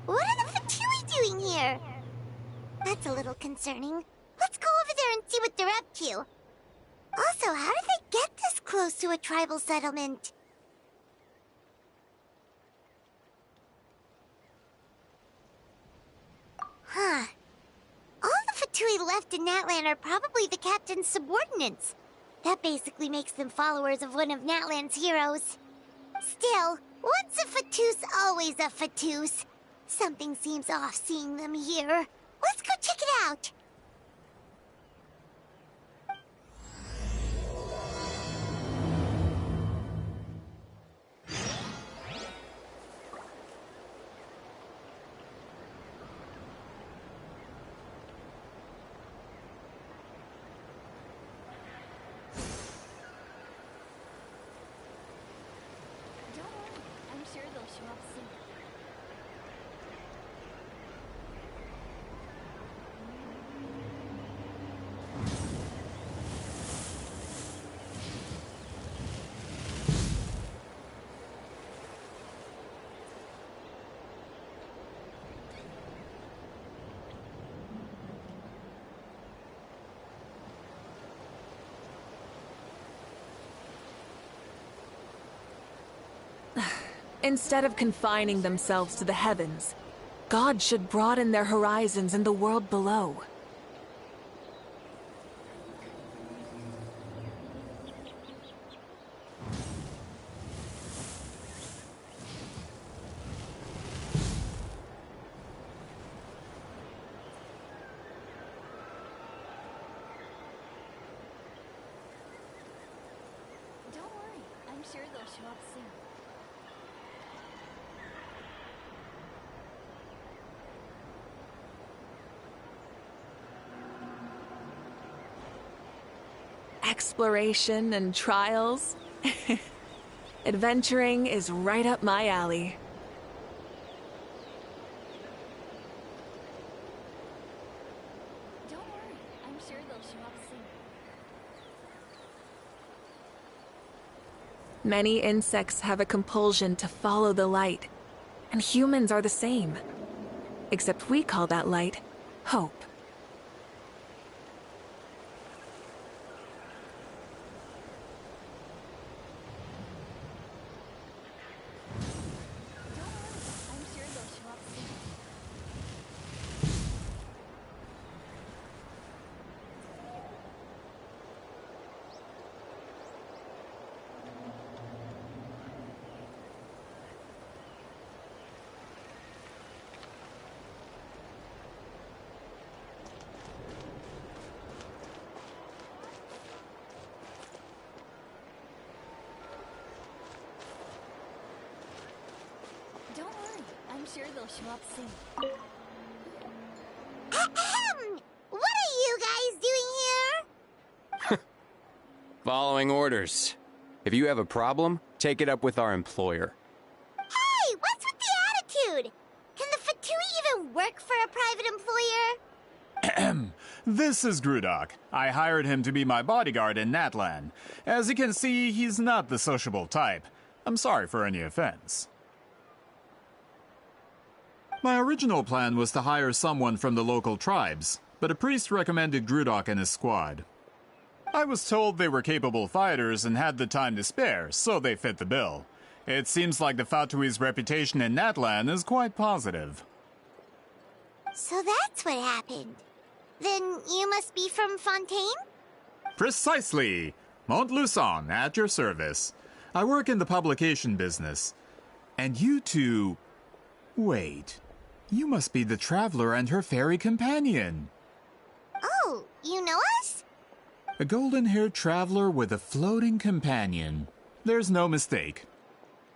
B: What are the Fatui doing here? That's a little concerning. Let's go over there and see what they're up to. Also, how did they get this close to a tribal settlement? Huh. All the Fatui left in Natlan are probably the captain's subordinates. That basically makes them followers of one of Natlan's heroes. Still, once a Fatus, always a Fatus. Something seems off seeing them here. Let's go check it out.
A: I'm sure they'll show up soon.
E: Instead of confining themselves to the heavens, God should broaden their horizons in the world below.
A: sure they'll show up soon.
E: Exploration and trials. Adventuring is right up my alley.
A: Don't worry, I'm sure they'll show up soon.
E: Many insects have a compulsion to follow the light, and humans are the same. Except we call that light hope.
A: I'm sure they'll show up soon. Don't worry, I'm sure they'll show up soon.
B: Ahem! What are you guys doing here?
J: Following orders. If you have a problem, take it up with our employer.
B: Hey, what's with the attitude? Can the Fatui even work for a private employer?
K: This is Grudok. I hired him to be my bodyguard in Natlan. As you can see, he's not the sociable type. I'm sorry for any offense. My original plan was to hire someone from the local tribes, but a priest recommended Grudok and his squad. I was told they were capable fighters and had the time to spare, so they fit the bill. It seems like the Fatui's reputation in Natlan is quite positive.
B: So that's what happened. Then you must be from Fontaine?
K: Precisely! Montluçon, at your service. I work in the publication business. And you two... Wait. You must be the traveler and her fairy companion.
B: Oh, you know us?
K: A golden-haired traveler with a floating companion. There's no mistake.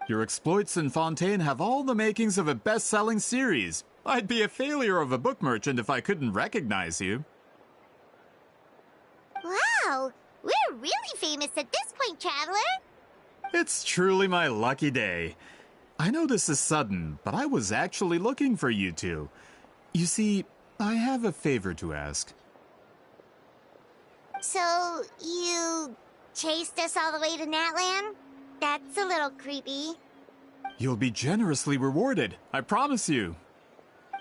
K: Your exploits in Fontaine have all the makings of a best-selling series. I'd be a failure of a book merchant if I couldn't recognize you.
B: Wow, we're really famous at this point, Traveler.
K: It's truly my lucky day. I know this is sudden, but I was actually looking for you two. You see, I have a favor to ask.
B: So, you chased us all the way to Natlan? That's a little creepy.
K: You'll be generously rewarded, I promise you.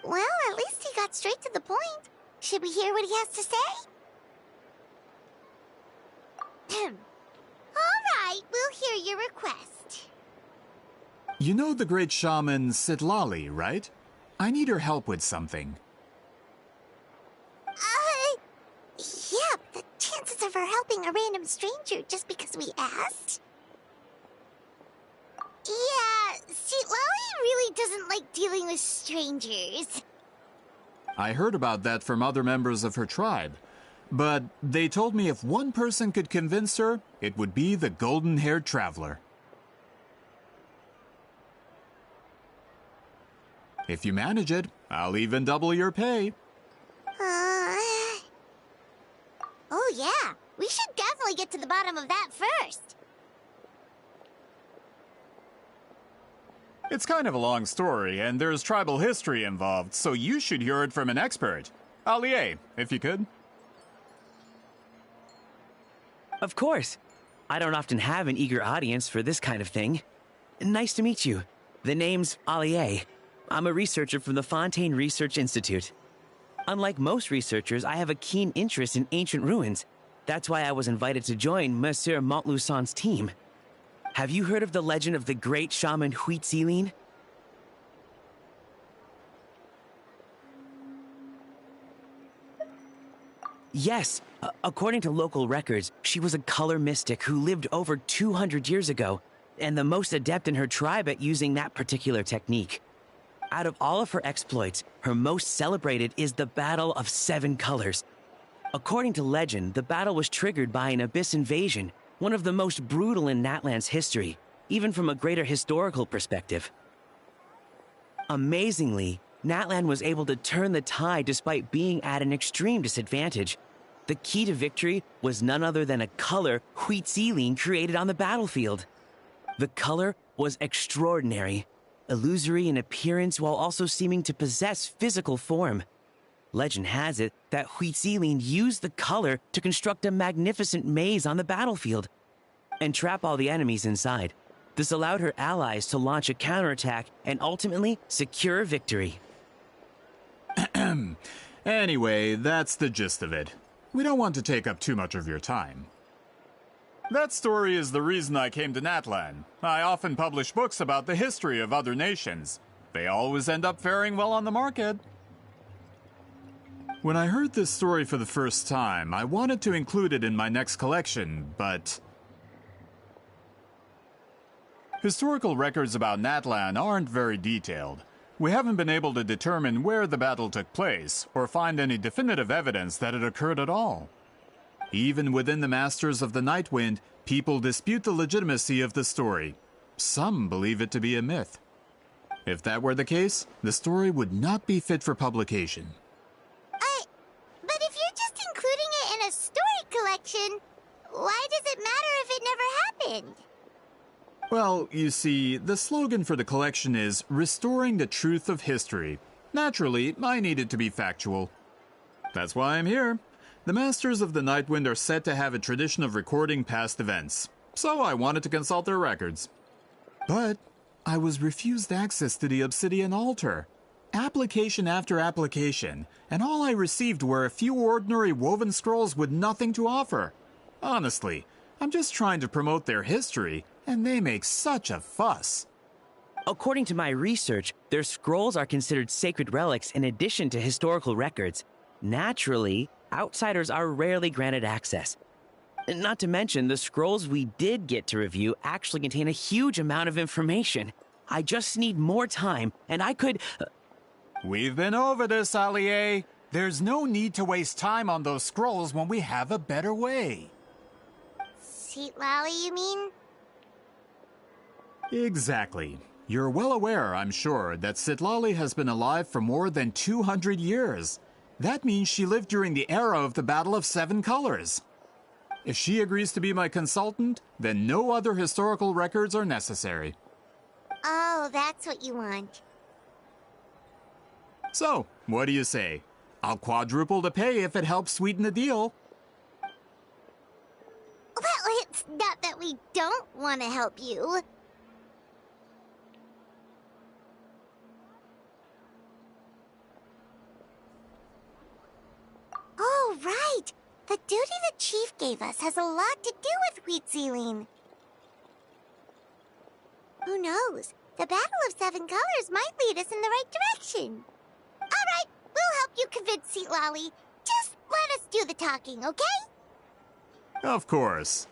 B: Well, at least he got straight to the point. Should we hear what he has to say? All right, we'll hear your request.
K: You know the great shaman Sitlali, right? I need her help with something.
B: Yeah, the chances of her helping a random stranger just because we asked? Yeah, Sitlali really doesn't like dealing with strangers.
K: I heard about that from other members of her tribe. But they told me if one person could convince her, it would be the golden-haired traveler. If you manage it, I'll even double your pay.
B: Oh yeah, we should definitely get to the bottom of that first.
K: It's kind of a long story, and there's tribal history involved, so you should hear it from an expert. Allier, if you could.
L: Of course. I don't often have an eager audience for this kind of thing. Nice to meet you. The name's Allier. I'm a researcher from the Fontaine Research Institute. Unlike most researchers, I have a keen interest in ancient ruins. That's why I was invited to join Monsieur Montluçon's team. Have you heard of the legend of the great shaman Huitzilin? Yes. According to local records, she was a color mystic who lived over 200 years ago, and the most adept in her tribe at using that particular technique. Out of all of her exploits, her most celebrated is the Battle of Seven Colors. According to legend, the battle was triggered by an abyss invasion, one of the most brutal in Natlan's history, even from a greater historical perspective. Amazingly, Natlan was able to turn the tide despite being at an extreme disadvantage. The key to victory was none other than a color Huitziline created on the battlefield. The color was extraordinary, illusory in appearance while also seeming to possess physical form. Legend has it that Huitziline used the color to construct a magnificent maze on the battlefield and trap all the enemies inside. This allowed her allies to launch a counterattack and ultimately secure victory.
K: Anyway, that's the gist of it. We don't want to take up too much of your time. That story is the reason I came to Natlan. I often publish books about the history of other nations. They always end up faring well on the market. When I heard this story for the first time, I wanted to include it in my next collection, but historical records about Natlan aren't very detailed. We haven't been able to determine where the battle took place, or find any definitive evidence that it occurred at all. Even within the Masters of the Nightwind, people dispute the legitimacy of the story. Some believe it to be a myth. If that were the case, the story would not be fit for publication.
B: But if you're just including it in a story collection, why does it matter if it never happened?
K: Well, you see, the slogan for the collection is Restoring the Truth of History. Naturally, I need it to be factual. That's why I'm here. The Masters of the Nightwind are said to have a tradition of recording past events, so I wanted to consult their records. But I was refused access to the Obsidian Altar. Application after application, and all I received were a few ordinary woven scrolls with nothing to offer. Honestly, I'm just trying to promote their history, and they make such a fuss.
L: According to my research, their scrolls are considered sacred relics in addition to historical records. Naturally, outsiders are rarely granted access. Not to mention, the scrolls we did get to review actually contain a huge amount of information. I just need more time, and I could...
K: We've been over this, Allie. There's no need to waste time on those scrolls when we have a better way.
B: Citlali, you mean?
K: Exactly. You're well aware, I'm sure, that Citlali has been alive for more than 200 years. That means she lived during the era of the Battle of Seven Colors. If she agrees to be my consultant, then no other historical records are necessary.
B: Oh, that's what you want.
K: So, what do you say? I'll quadruple the pay if it helps sweeten the deal.
B: Well, it's not that we don't want to help you. Oh, right! The duty the chief gave us has a lot to do with Huitziline. Who knows? The Battle of Seven Colors might lead us in the right direction. All right, we'll help you convince Citlali. Just let us do the talking, okay?
K: Of course.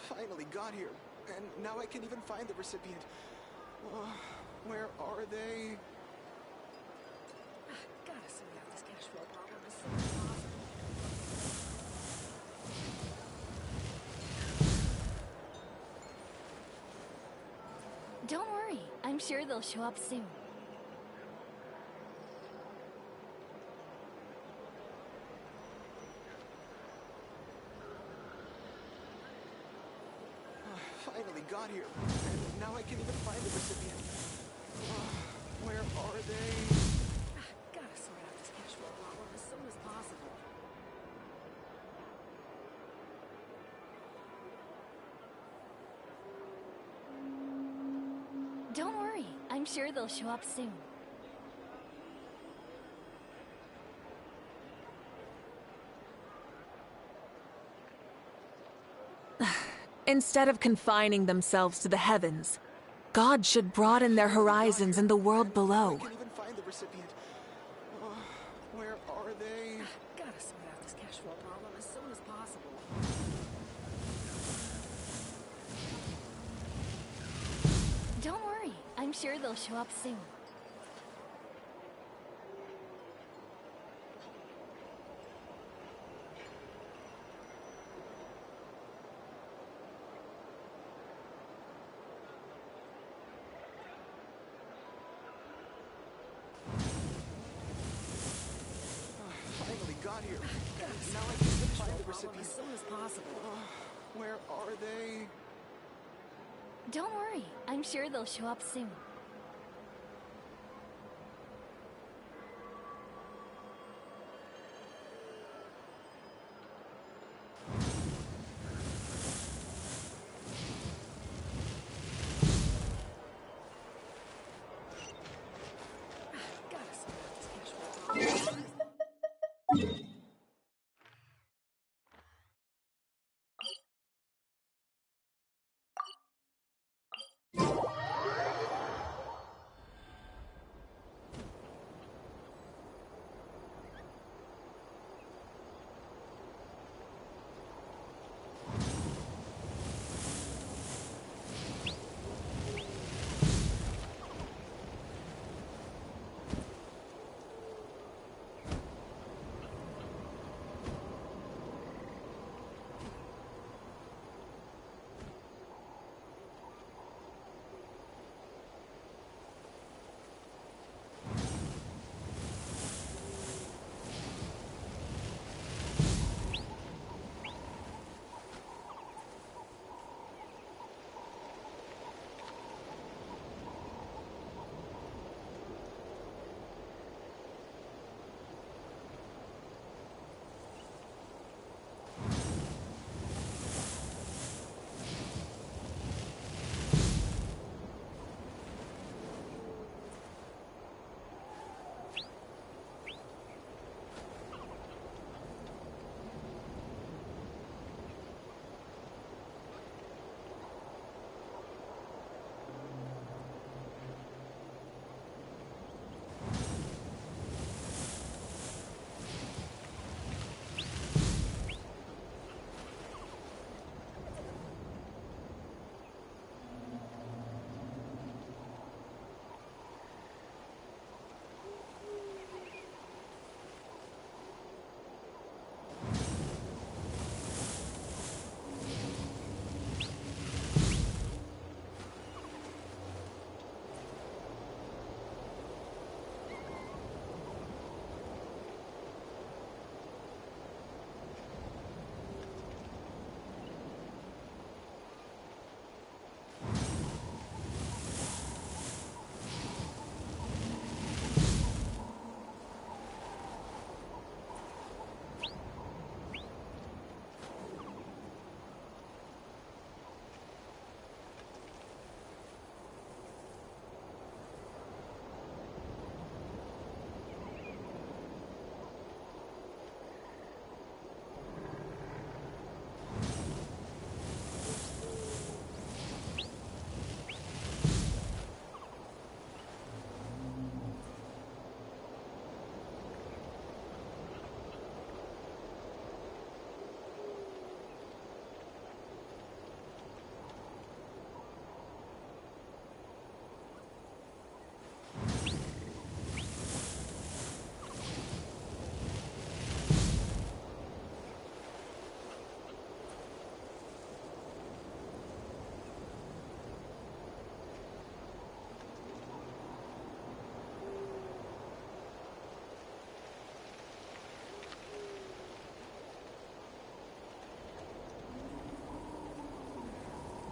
M: Finally got here, and now I can't even find the recipient. Where are they?
N: Gotta sort out this cash flow problem as soon as possible.
O: Don't worry, I'm sure they'll show up soon.
M: Finally got here, and now I can't even find the recipient. Where are they?
N: Gotta sort out this cash flow problem as soon as possible.
O: Don't worry, I'm sure they'll show up soon.
E: Instead of confining themselves to the heavens, God should broaden their horizons in the world below.
M: I can't even find the recipient. Where are they?
N: Gotta sort out this cash flow problem as soon as possible.
O: Don't worry, I'm sure they'll show up soon.
M: got here. Now I can even find the recipient.
N: As soon as possible.
M: Where are they?
O: Don't worry, I'm sure they'll show up soon.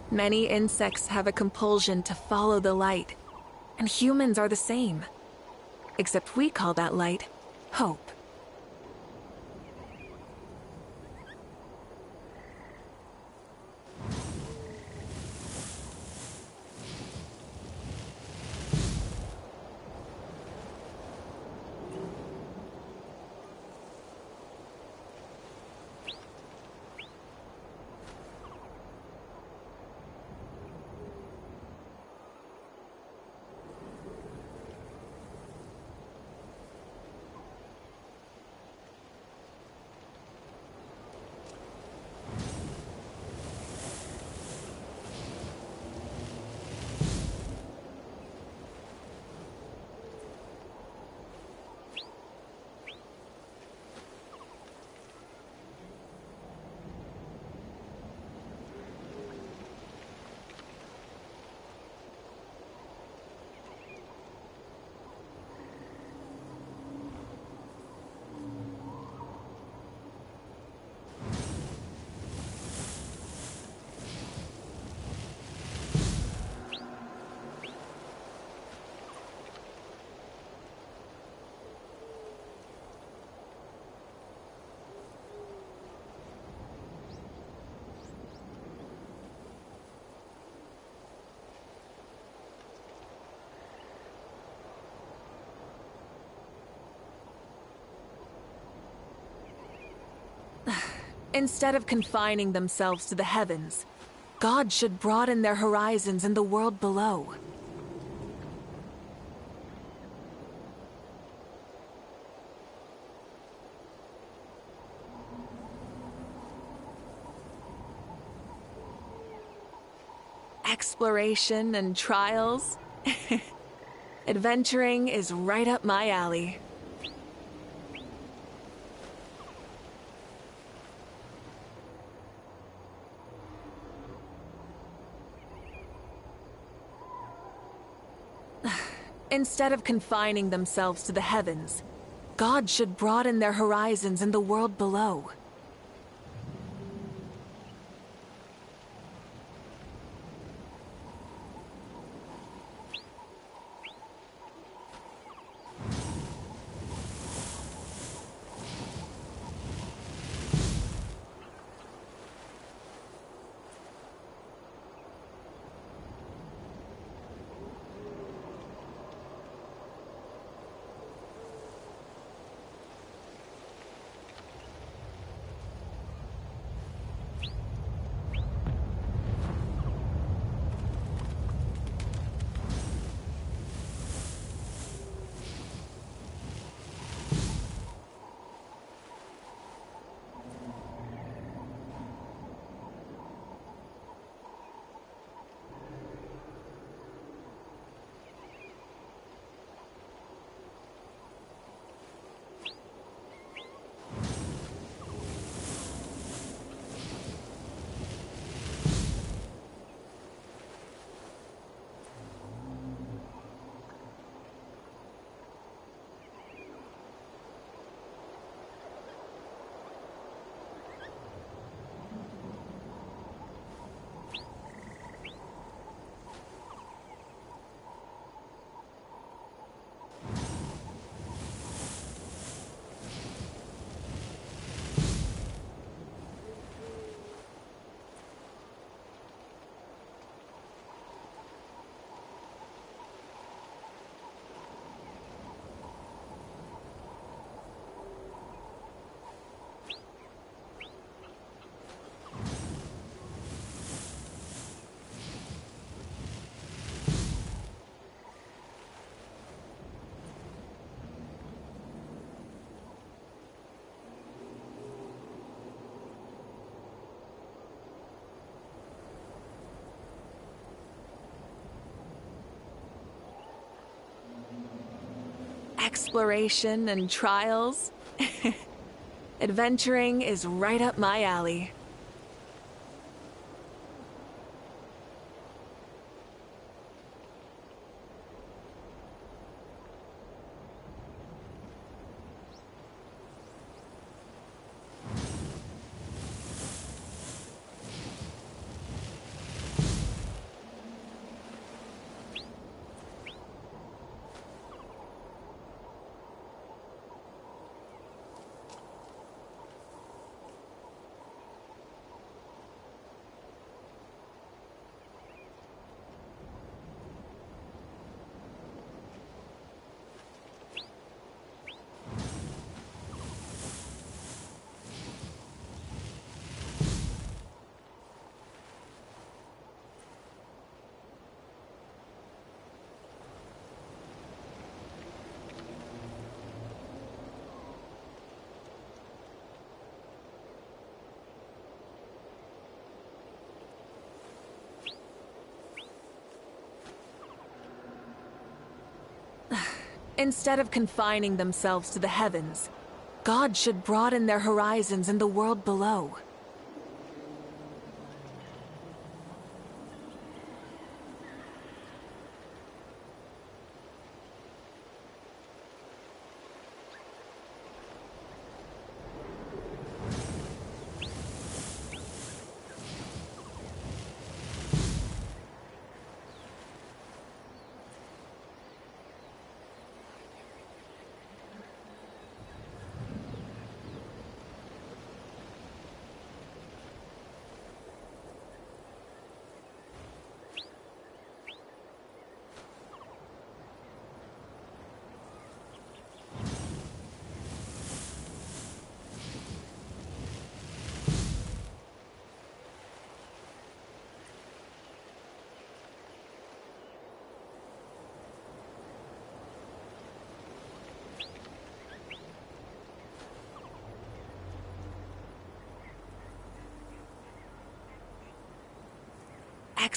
E: Many insects have a compulsion to follow the light, and humans are the same. Except we call that light hope. Instead of confining themselves to the heavens, God should broaden their horizons in the world below. Exploration and trials? Adventuring is right up my alley. Instead of confining themselves to the heavens, God should broaden their horizons in the world below. Exploration and trials? Adventuring is right up my alley. Instead of confining themselves to the heavens, God should broaden their horizons in the world below.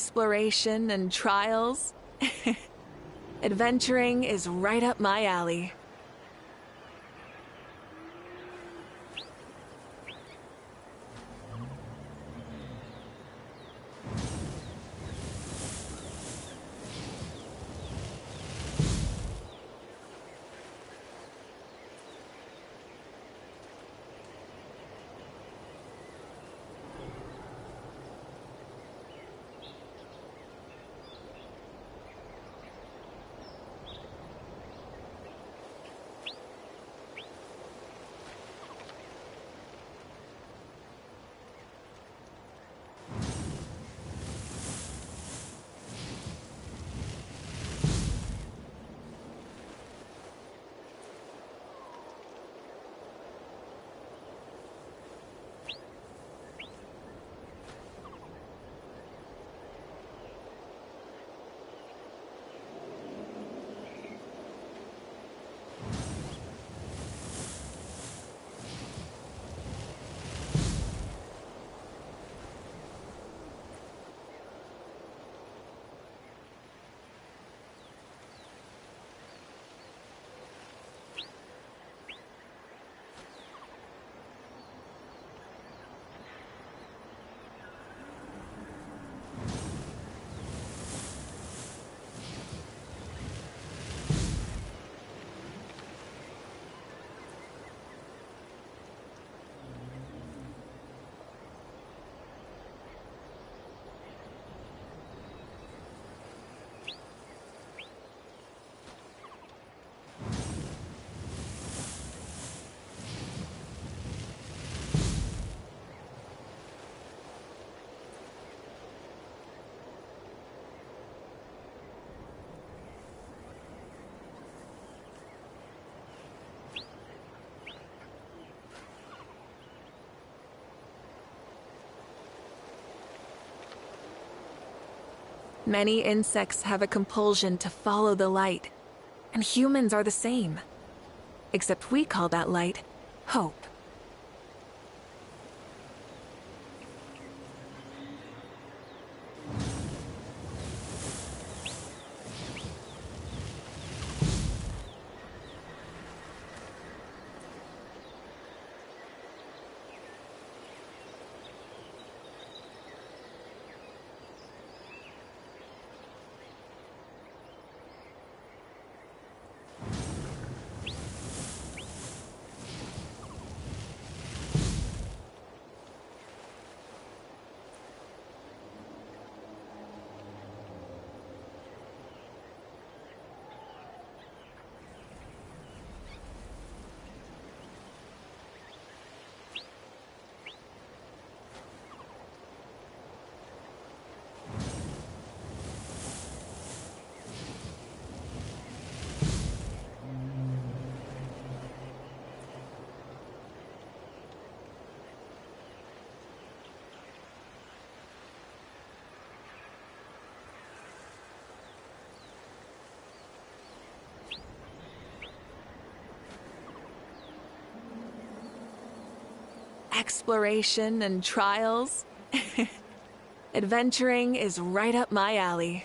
E: Exploration and trials? Adventuring is right up my alley. Many insects have a compulsion to follow the light, and humans are the same. Except we call that light hope. Exploration and trials? Adventuring is right up my alley.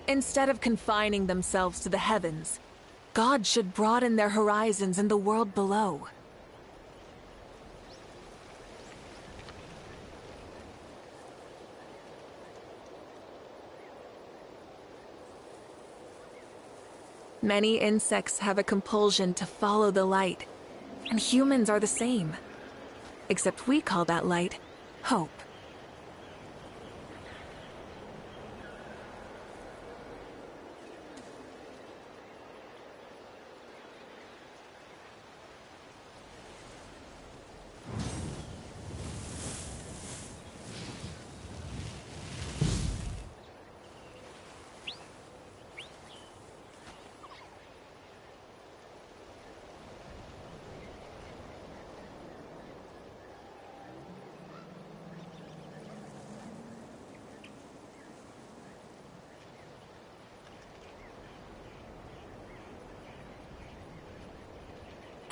E: Instead of confining themselves to the heavens, God should broaden their horizons in the world below. Many insects have a compulsion to follow the light, and humans are the same. Except we call that light hope.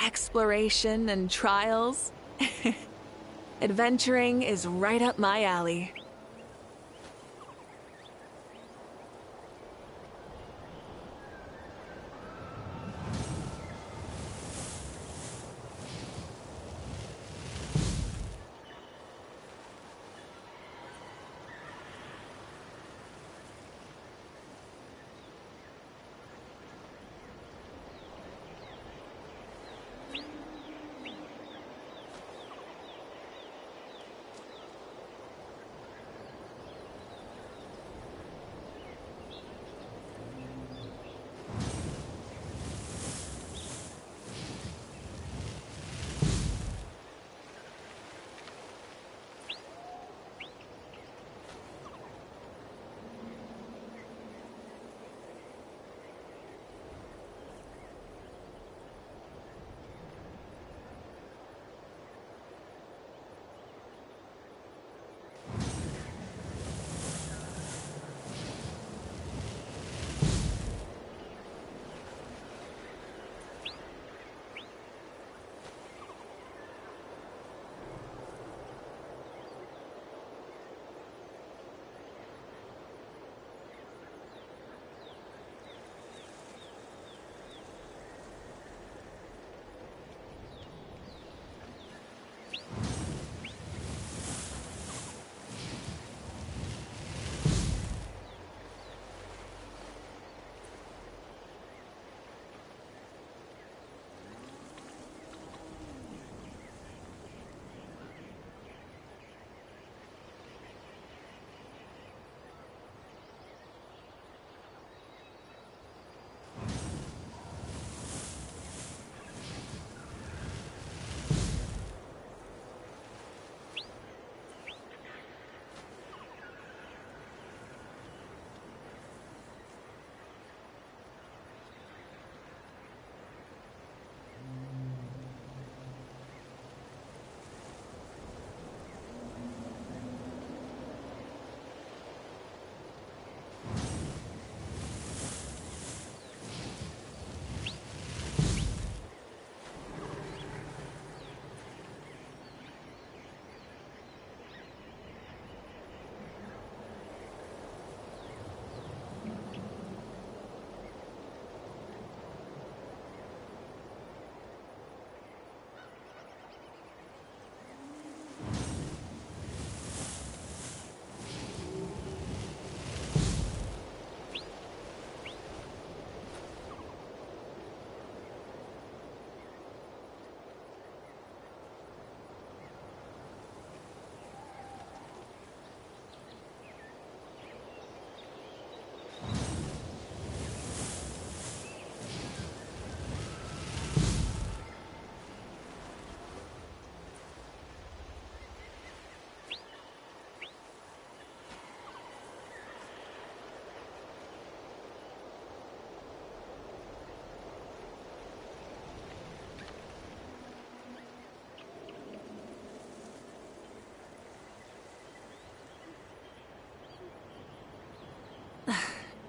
E: exploration and trials. Adventuring is right up my alley.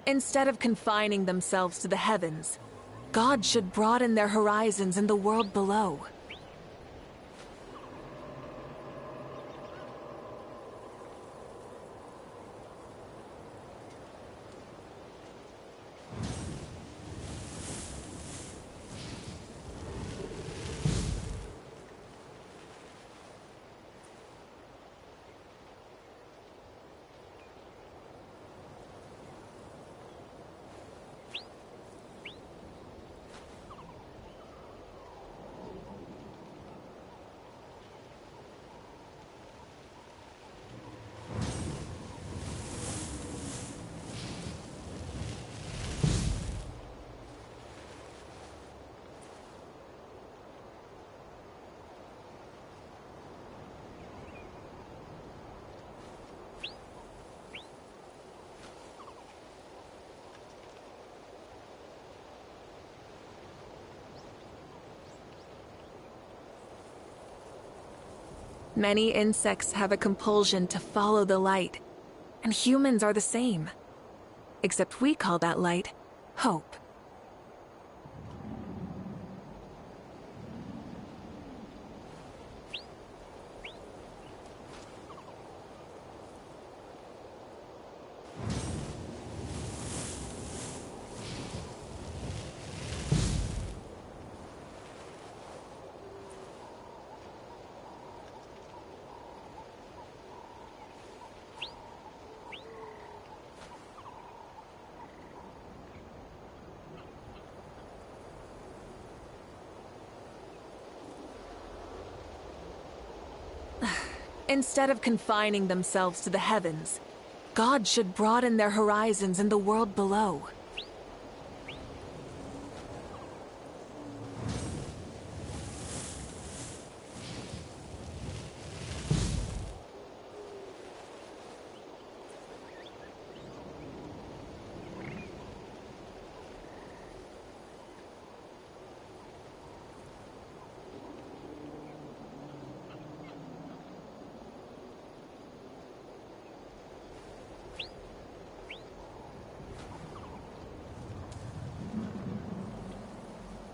E: Instead of confining themselves to the heavens, God should broaden their horizons in the world below. Many insects have a compulsion to follow the light, and humans are the same. Except we call that light hope. Instead of confining themselves to the heavens, God should broaden their horizons in the world below.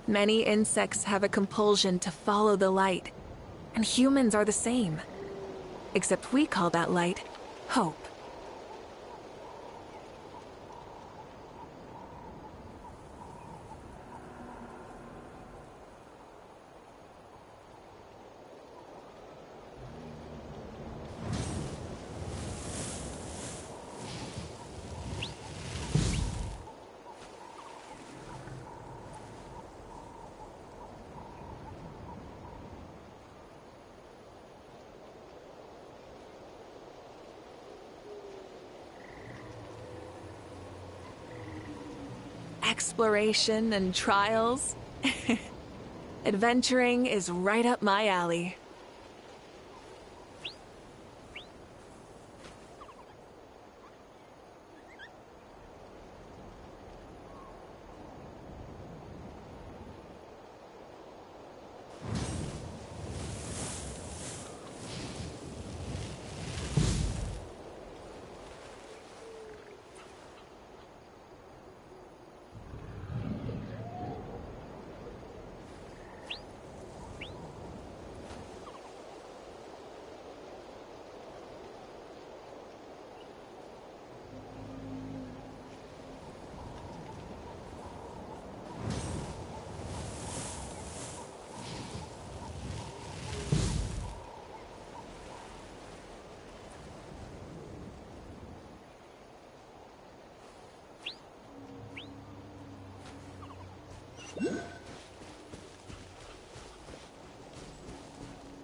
E: Many insects have a compulsion to follow the light, and humans are the same. Except we call that light hope. Exploration and trials. Adventuring is right up my alley.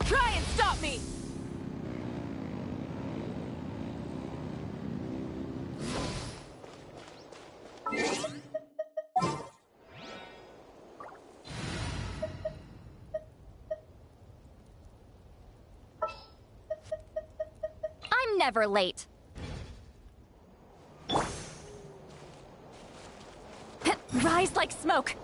E: Try and stop me!
O: I'm never late. Rise like smoke.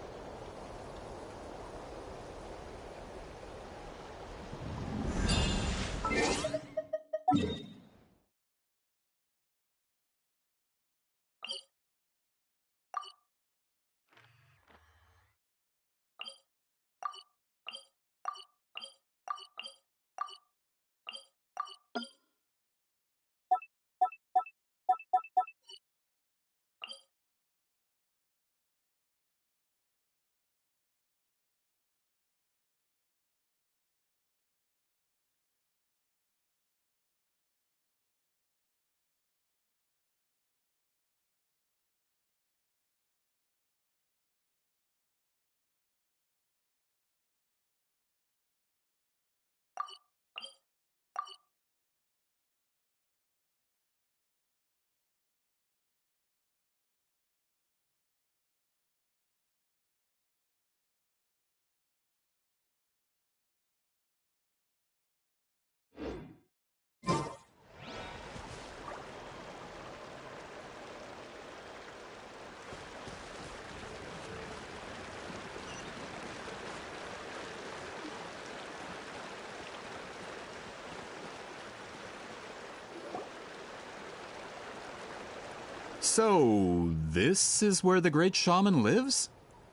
K: So, this is where the great shaman lives?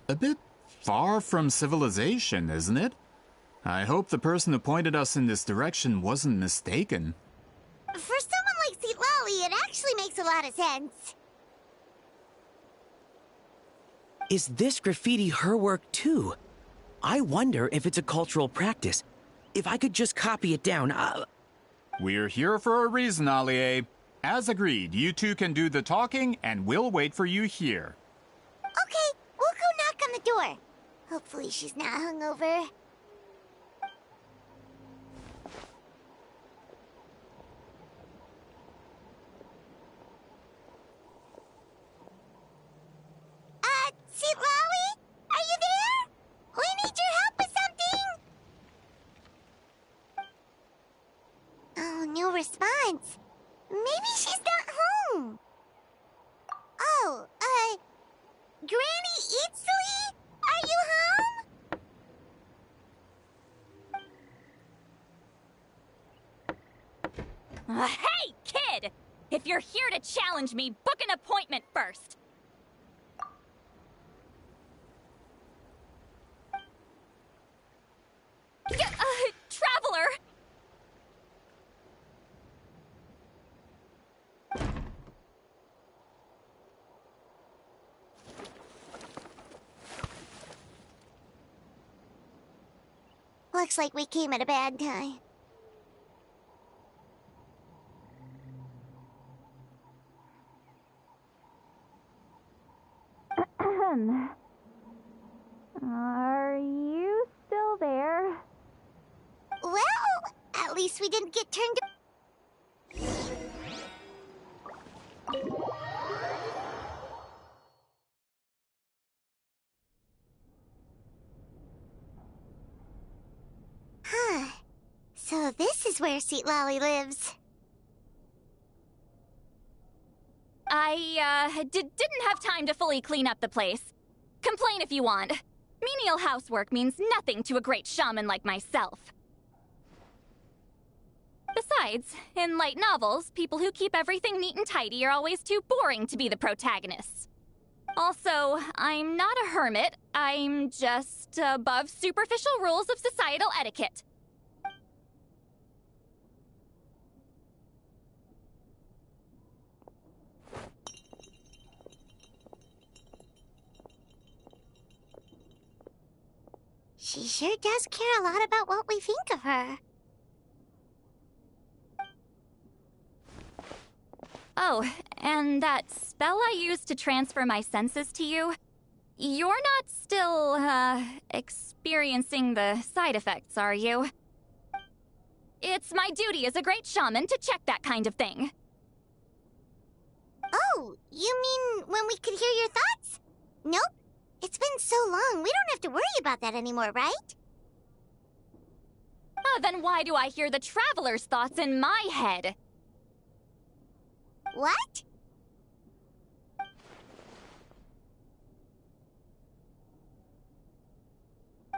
K: A bit far from civilization, isn't it? I hope the person who pointed us in this direction wasn't mistaken.
B: For someone like Seat Lolly, it actually makes a lot of sense.
L: Is this graffiti her work too? I wonder if it's a cultural practice. If I could just copy it down,
K: We're here for a reason, Allie. As agreed, you two can do the talking, and we'll wait for you here.
B: Okay, we'll go knock on the door. Hopefully she's not hungover. Itsui? Are you home?
O: Hey, kid! If you're here to challenge me, book an appointment first. Traveler!
B: Looks like we came at a bad time.
A: Are you still there?
B: Well, at least we didn't get turned. Huh. So this is where Seat Lolly lives.
O: I didn't have time to fully clean up the place. Complain if you want. Menial housework means nothing to a great shaman like myself. Besides, in light novels, people who keep everything neat and tidy are always too boring to be the protagonists. Also, I'm not a hermit. I'm just above superficial rules of societal etiquette.
B: She sure does care a lot about what we think of her.
O: Oh, and that spell I used to transfer my senses to you, you're not still, experiencing the side effects, are you? It's my duty as a great shaman to check that kind of thing.
B: Oh, you mean when we could hear your thoughts? Nope. It's been so long, we don't have to worry about that anymore, right?
O: Then why do I hear the traveler's thoughts in my head?
B: What?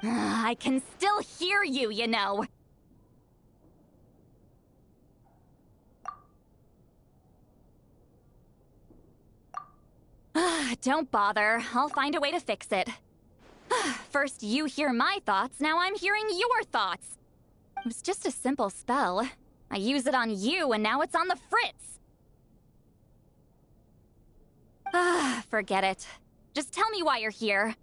O: I can still hear you, you know. Don't bother. I'll find a way to fix it. First you hear my thoughts, now I'm hearing your thoughts. It was just a simple spell. I use it on you, and now it's on the fritz. Forget it. Just tell me why you're here.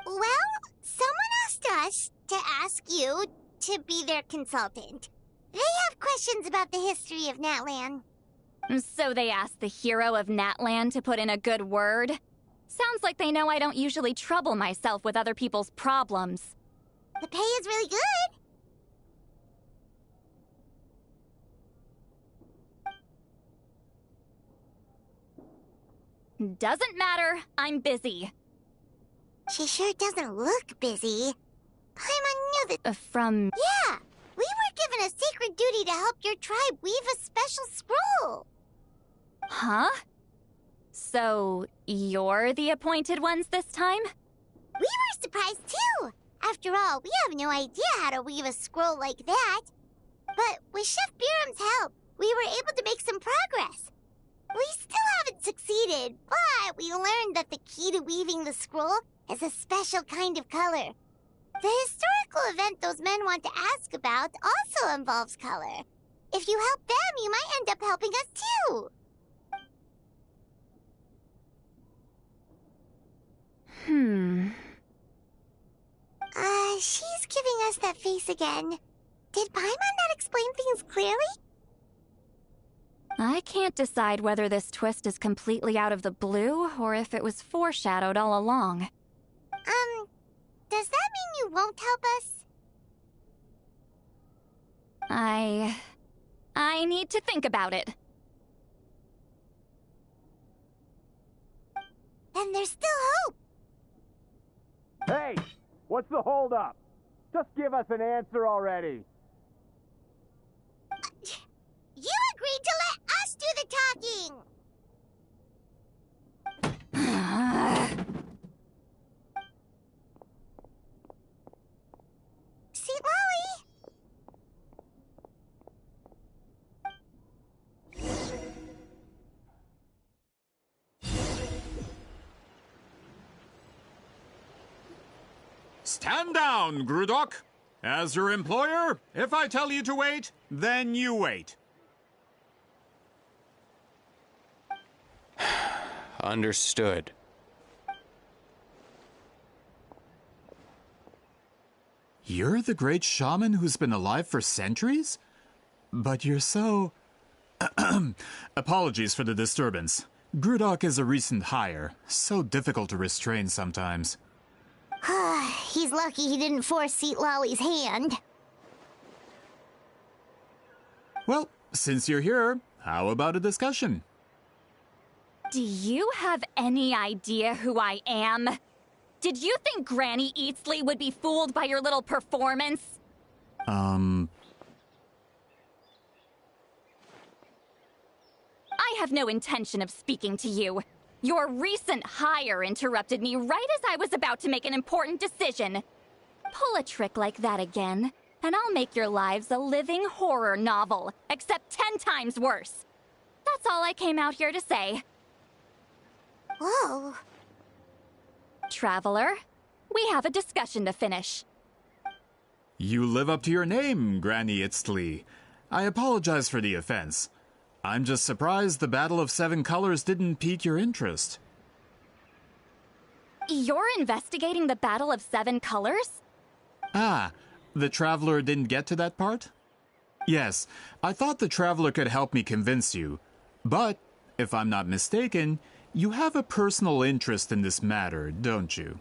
B: Well, someone asked us to ask you to be their consultant. They have questions about the history of Natlan.
O: So they asked the hero of Natlan to put in a good word? Sounds like they know I don't usually trouble myself with other people's problems.
B: The pay is really good.
O: Doesn't matter. I'm busy.
B: She sure doesn't look busy. Paimon knew that.
O: From...
B: Yeah! We were given a sacred duty to help your tribe weave a special scroll.
O: Huh? So, you're the appointed ones this time?
B: We were surprised too! After all, we have no idea how to weave a scroll like that. But with Chef Biram's help, we were able to make some progress. We still haven't succeeded, but we learned that the key to weaving the scroll is a special kind of color. The historical event those men want to ask about also involves color. If you help them, you might end up helping us too. She's giving us that face again. Did Paimon not explain things clearly?
O: I can't decide whether this twist is completely out of the blue or if it was foreshadowed all along.
B: Does that mean you won't help us?
O: I need to think about it.
B: Then there's still hope.
P: Hey! What's the holdup? Just give us an answer already.
B: You agreed to let us do the talking!
K: Stand down, Grudok. As your employer, if I tell you to wait, then you wait.
J: Understood.
K: You're the great shaman who's been alive for centuries? But you're so... Apologies for the disturbance. Grudok is a recent hire, so difficult to restrain sometimes.
B: He's lucky he didn't force Seat Lolly's hand.
K: Well, since you're here, how about a discussion?
O: Do you have any idea who I am? Did you think Granny Eatsley would be fooled by your little performance?
K: I
O: have no intention of speaking to you. Your recent hire interrupted me right as I was about to make an important decision. Pull a trick like that again, and I'll make your lives a living horror novel, except 10 times worse. That's all I came out here to say.
B: Whoa.
O: Traveler, we have a discussion to finish.
K: You live up to your name, Granny Itztli. I apologize for the offense. I'm just surprised the Battle of Seven Colors didn't pique your interest.
O: You're investigating the Battle of Seven Colors?
K: Ah, the Traveler didn't get to that part? Yes, I thought the Traveler could help me convince you. But, if I'm not mistaken, you have a personal interest in this matter, don't you?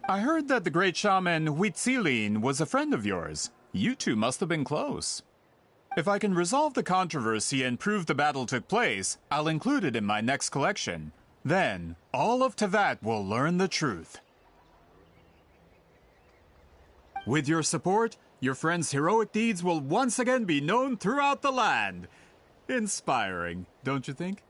K: I heard that the great shaman Huitzilin was a friend of yours. You two must have been close. If I can resolve the controversy and prove the battle took place, I'll include it in my next collection. Then, all of Teyvat will learn the truth. With your support, your friend's heroic deeds will once again be known throughout the land. Inspiring, don't you think?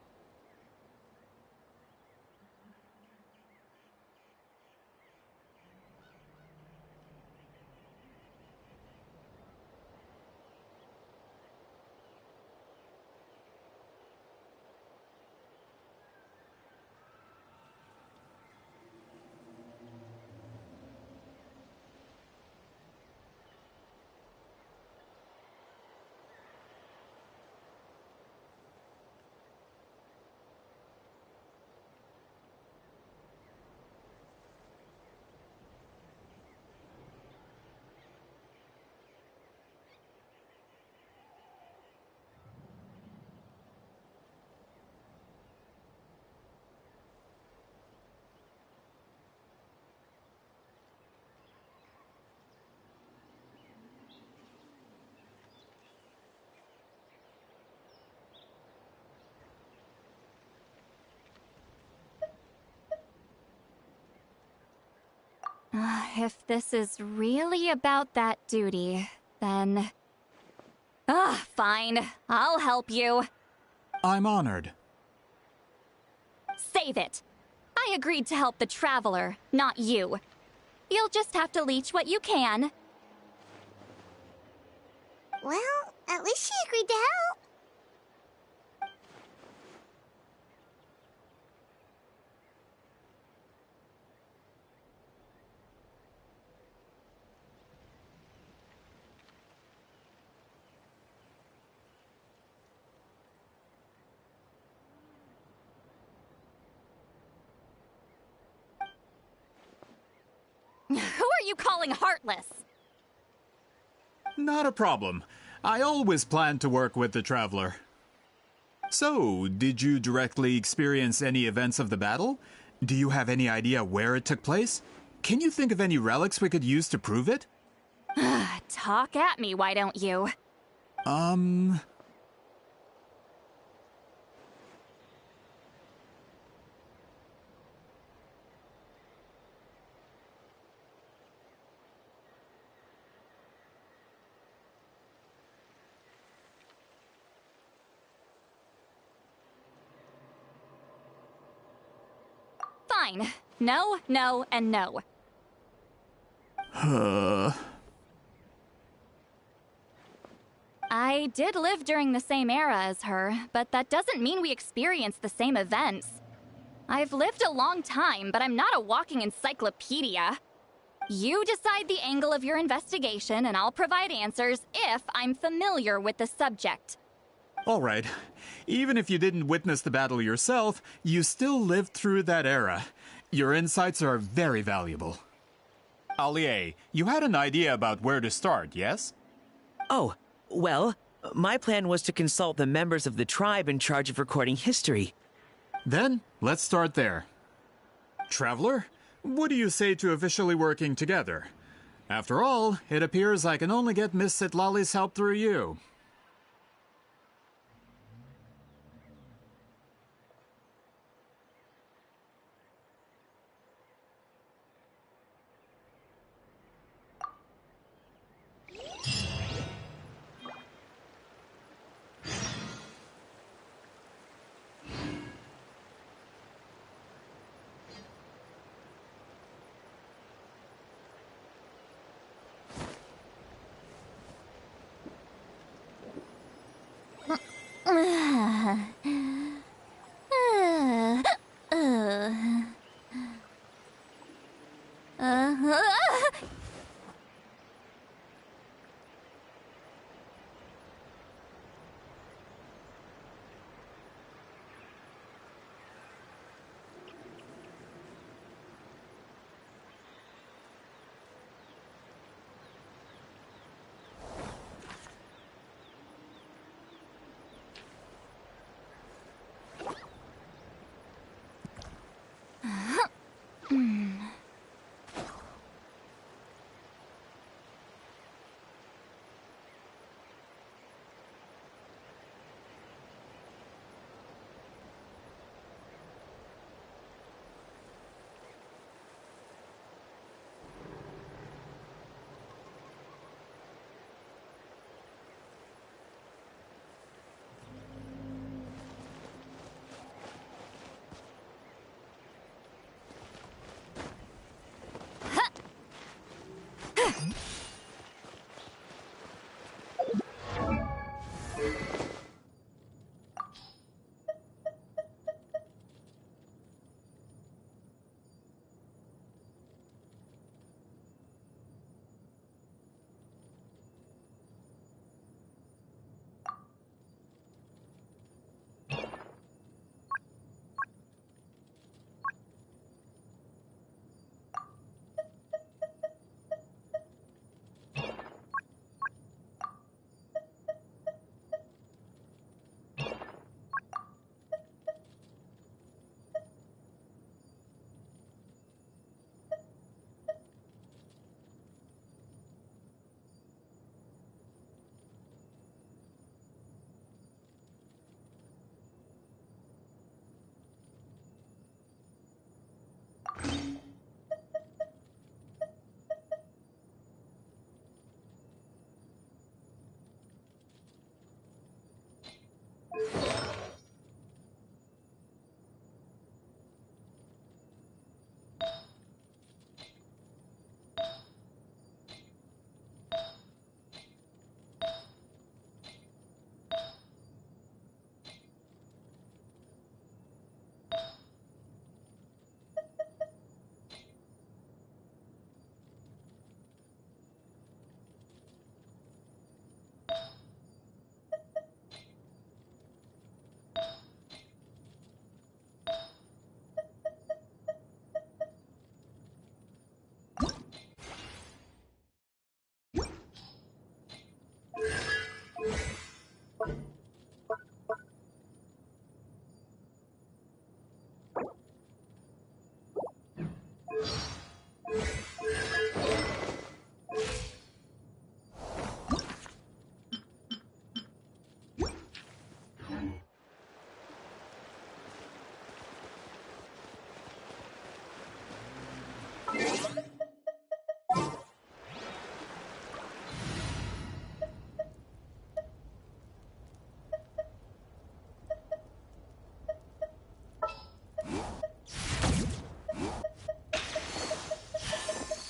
O: If this is really about that duty, then... fine. I'll help you.
K: I'm honored.
O: Save it. I agreed to help the Traveler, not you. You'll just have to leech what you can.
B: Well, at least she agreed to help.
O: Who are you calling heartless?
K: Not a problem. I always planned to work with the Traveler. So, did you directly experience any events of the battle? Do you have any idea where it took place? Can you think of any relics we could use to prove it?
O: Talk at me, why don't you? Fine. No, no, and no. I did live during the same era as her, but that doesn't mean we experienced the same events. I've lived a long time, but I'm not a walking encyclopedia. You decide the angle of your investigation, and I'll provide answers if I'm familiar with the subject.
K: All right. Even if you didn't witness the battle yourself, you still lived through that era. Your insights are very valuable. Allie, you had an idea about where to start, yes?
L: Oh, well, my plan was to consult the members of the tribe in charge of recording history.
K: Then, let's start there. Traveler, what do you say to officially working together? After all, it appears I can only get Miss Citlali's help through you.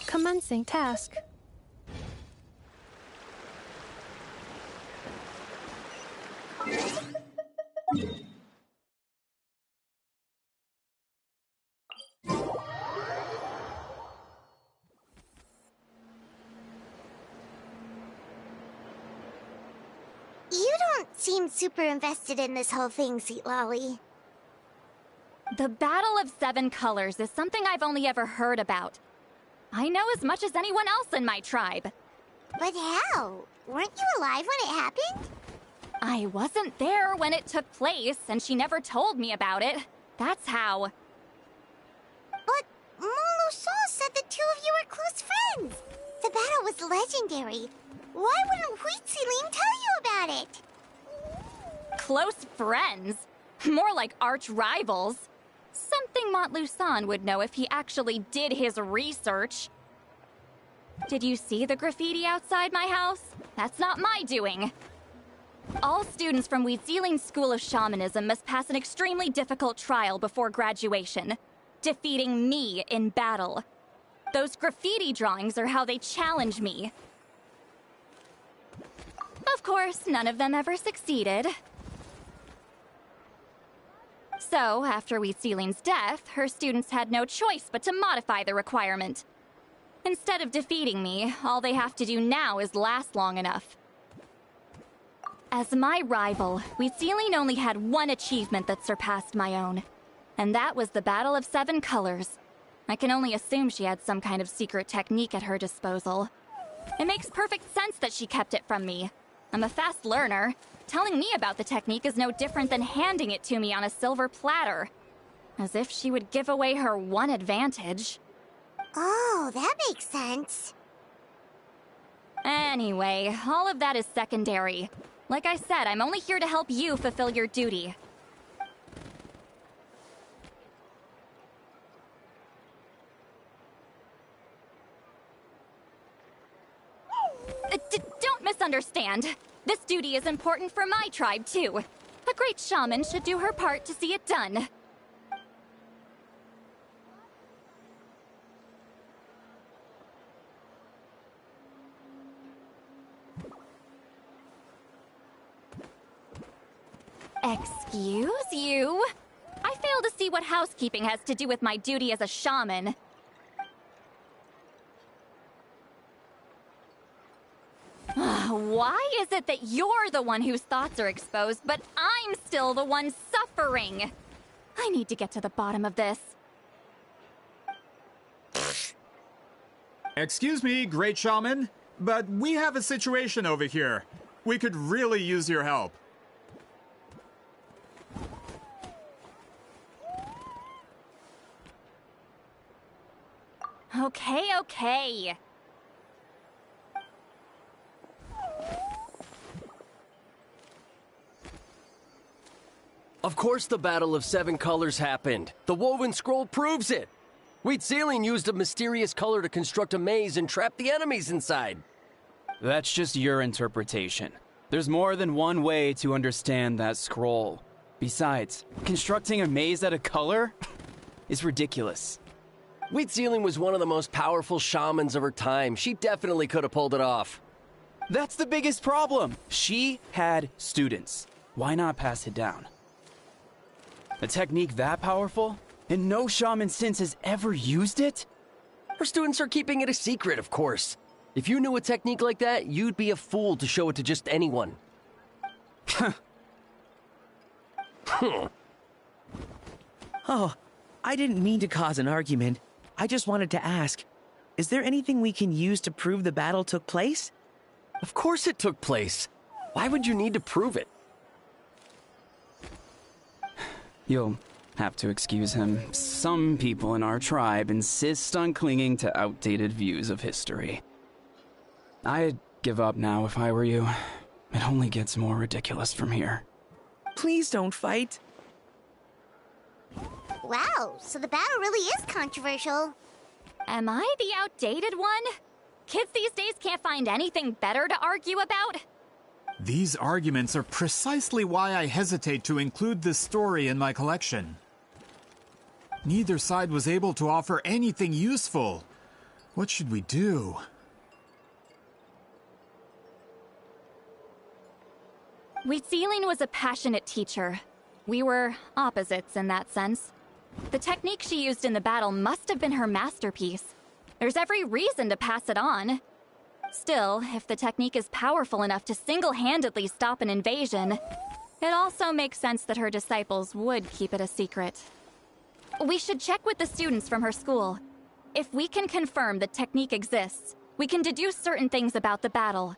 Q: Commencing task.
B: seem super invested in this whole thing, Sweet Lolly.
O: The Battle of Seven Colors is something I've only ever heard about. I know as much as anyone else in my tribe.
B: But how? Weren't you alive when it happened?
O: I wasn't there when it took place, and she never told me about it. That's how.
B: But Molusol said the two of you were close friends. The battle was legendary. Why wouldn't Huitziling tell you about it?
O: Close friends? More like arch rivals. Something Montluçon would know if he actually did his research. Did you see the graffiti outside my house? That's not my doing. All students from Huitziling's School of Shamanism must pass an extremely difficult trial before graduation, defeating me in battle. Those graffiti drawings are how they challenge me. Of course, none of them ever succeeded. So, after Huitziling's death, her students had no choice but to modify the requirement. Instead of defeating me, all they have to do now is last long enough. As my rival, Huitziling only had one achievement that surpassed my own, and that was the Battle of Seven Colors. I can only assume she had some kind of secret technique at her disposal. It makes perfect sense that she kept it from me. I'm a fast learner. Telling me about the technique is no different than handing it to me on a silver platter. As if she would give away her one advantage.
B: Oh, that makes sense.
O: Anyway, all of that is secondary. Like I said, I'm only here to help you fulfill your duty. Don't misunderstand. This duty is important for my tribe, too. A great shaman should do her part to see it done. Excuse you? I fail to see what housekeeping has to do with my duty as a shaman. Why is it that you're the one whose thoughts are exposed, but I'm still the one suffering? I need to get to the bottom of this.
K: Excuse me, Great Shaman, but we have a situation over here. We could really use your help.
O: Okay.
Q: Of course the Battle of Seven Colors happened. The Woven Scroll proves it. Huitziling used a mysterious color to construct a maze and trap the enemies inside.
R: That's just your interpretation. There's more than one way to understand that scroll. Besides, constructing a maze out of color is ridiculous.
Q: Huitziling was one of the most powerful shamans of her time. She definitely could have pulled it off.
R: That's the biggest problem. She had students. Why not pass it down? A technique that powerful? And no shaman since has ever used it?
Q: Her students are keeping it a secret, of course. If you knew a technique like that, you'd be a fool to show it to just anyone.
L: Oh, I didn't mean to cause an argument. I just wanted to ask, is there anything we can use to prove the battle took place?
Q: Of course it took place. Why would you need to prove it?
R: You'll have to excuse him. Some people in our tribe insist on clinging to outdated views of history. I'd give up now if I were you. It only gets more ridiculous from here.
L: Please don't fight.
B: Wow, so the battle really is controversial.
O: Am I the outdated one? Kids these days can't find anything better to argue about?
K: These arguments are precisely why I hesitate to include this story in my collection. Neither side was able to offer anything useful. What should we do?
O: Huitziling was a passionate teacher. We were opposites in that sense. The technique she used in the battle must have been her masterpiece. There's every reason to pass it on. Still, if the technique is powerful enough to single-handedly stop an invasion, it also makes sense that her disciples would keep it a secret. We should check with the students from her school. If we can confirm the technique exists, we can deduce certain things about the battle.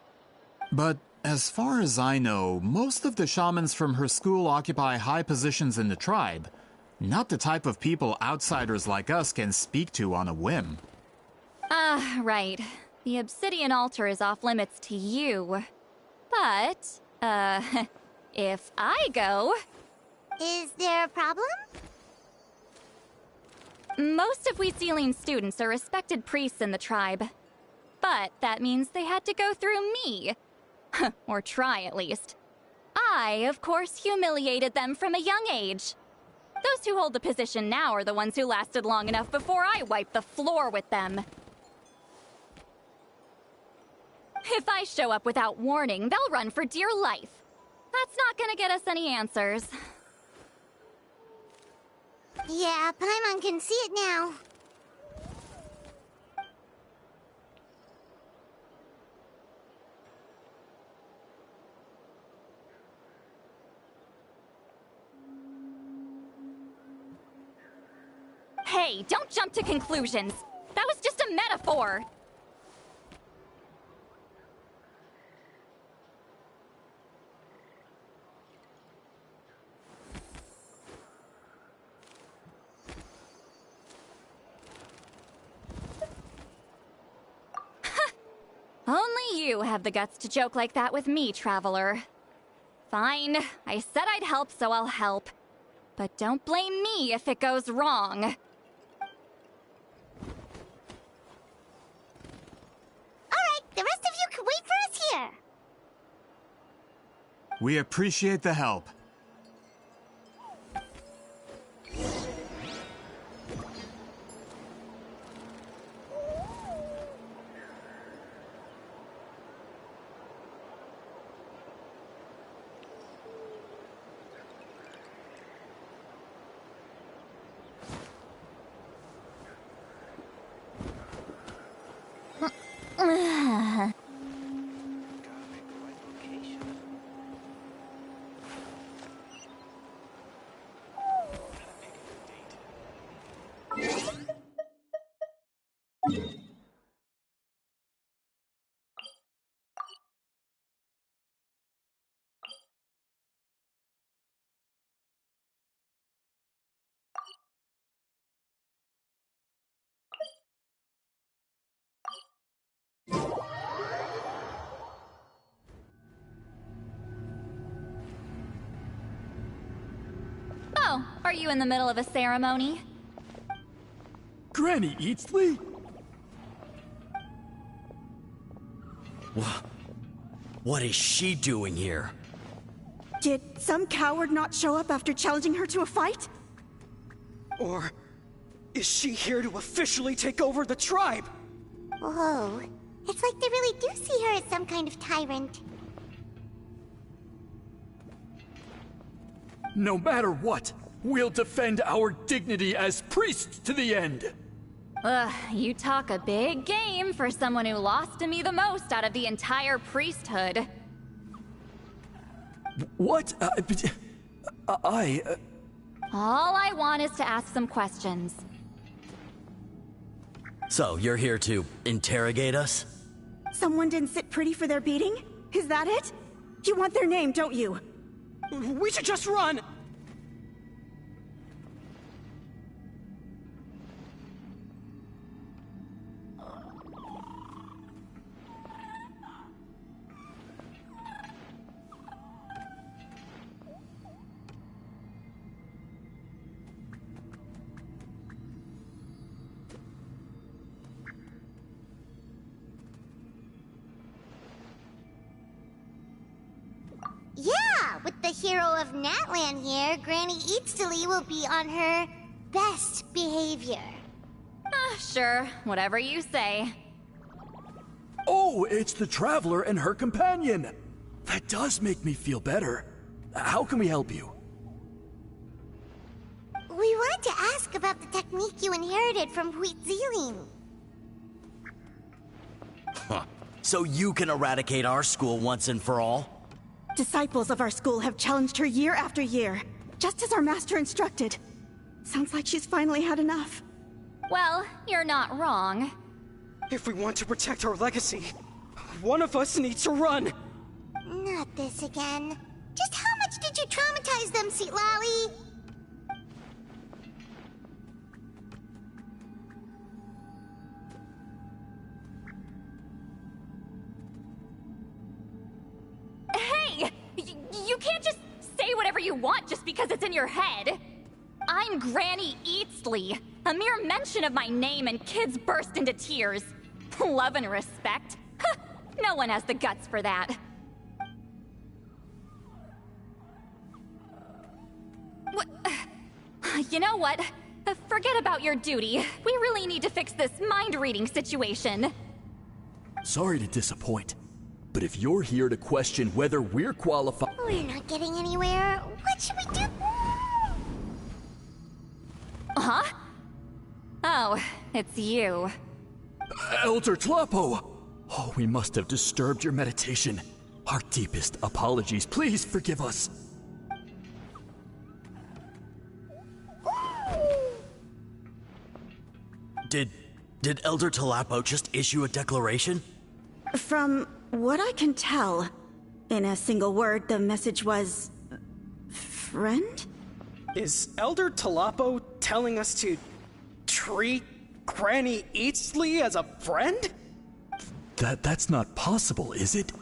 K: But as far as I know, most of the shamans from her school occupy high positions in the tribe. Not the type of people outsiders like us can speak to on a whim.
O: Right. The obsidian altar is off limits to you. But, if I go...
B: Is there a problem?
O: Most of Wheatsealing students are respected priests in the tribe. But that means they had to go through me. Or try, at least. I, of course, humiliated them from a young age. Those who hold the position now are the ones who lasted long enough before I wiped the floor with them. If I show up without warning, they'll run for dear life. That's not gonna get us any answers.
B: Yeah, Paimon can see it now.
O: Hey, don't jump to conclusions. That was just a metaphor. Only you have the guts to joke like that with me, Traveler. Fine, I said I'd help, so I'll help. But don't blame me if it goes wrong.
B: Alright, the rest of you can wait for us here.
K: We appreciate the help.
O: Oh, are you in the middle of a ceremony?
S: Granny Eatsley?
T: What is she doing here?
U: Did some coward not show up after challenging her to a fight?
M: Or is she here to officially take over the tribe?
B: Whoa. It's like they really do see her as some kind of tyrant.
S: No matter what, we'll defend our dignity as priests to the end.
O: Ugh, you talk a big game for someone who lost to me the most out of the entire priesthood.
S: What?
O: All I want is to ask some questions.
T: So, you're here to interrogate us?
U: Someone didn't sit pretty for their beating? Is that it? You want their name, don't you?
M: We should just run!
B: Yeah, with the hero of Natlan here, Granny Eatsley will be on her best behavior.
O: Sure, whatever you say.
S: Oh, it's the Traveler and her companion. That does make me feel better. How can we help you?
B: We wanted to ask about the technique you inherited from Wheatsealing.
J: Huh.
T: So you can eradicate our school once and for all?
U: Disciples of our school have challenged her year after year, just as our master instructed. Sounds like she's finally had enough.
O: Well, you're not wrong.
D: If we want to protect our legacy, one of us needs to run.
B: Not this again. Just how much did you traumatize them, Sweet Lally?
O: Hey! You can't just say whatever you want just because it's in your head. I'm Granny Eatsley. A mere mention of my name and kids burst into tears. Love and respect? No one has the guts for that. You know what? Forget about your duty. We really need to fix this mind-reading situation.
S: Sorry to disappoint, but if you're here to question whether we're qualified...
B: We're not getting anywhere. What should we do?
O: Huh? Oh, it's you.
S: Elder Tlapo! Oh, we must have disturbed your meditation. Our deepest apologies. Please forgive us.
T: Did Elder Tlapo just issue a declaration?
U: From what I can tell, in a single word, the message was... friend?
D: Is Elder Tlapo telling us to treat Granny Eatsley as a friend?
S: That's not possible, is it?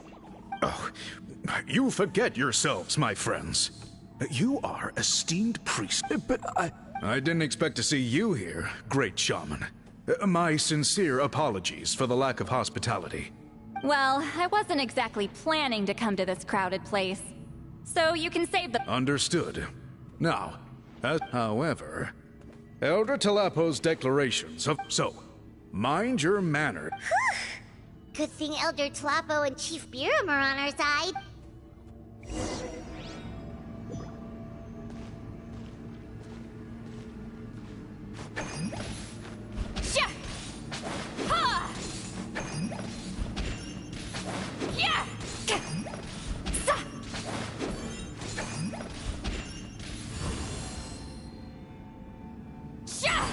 H: Oh, you forget yourselves, my friends. You are esteemed priests.
S: But
H: I didn't expect to see you here, great shaman. My sincere apologies for the lack of hospitality.
O: Well, I wasn't exactly planning to come to this crowded place. So you can save the...
H: Understood. Now, however, Elder Tlapo's declarations of... So, mind your manner.
B: Good thing Elder Tlapo and Chief Biram are on our side.
O: Shah! Ha! Yeah! Sa! Shah!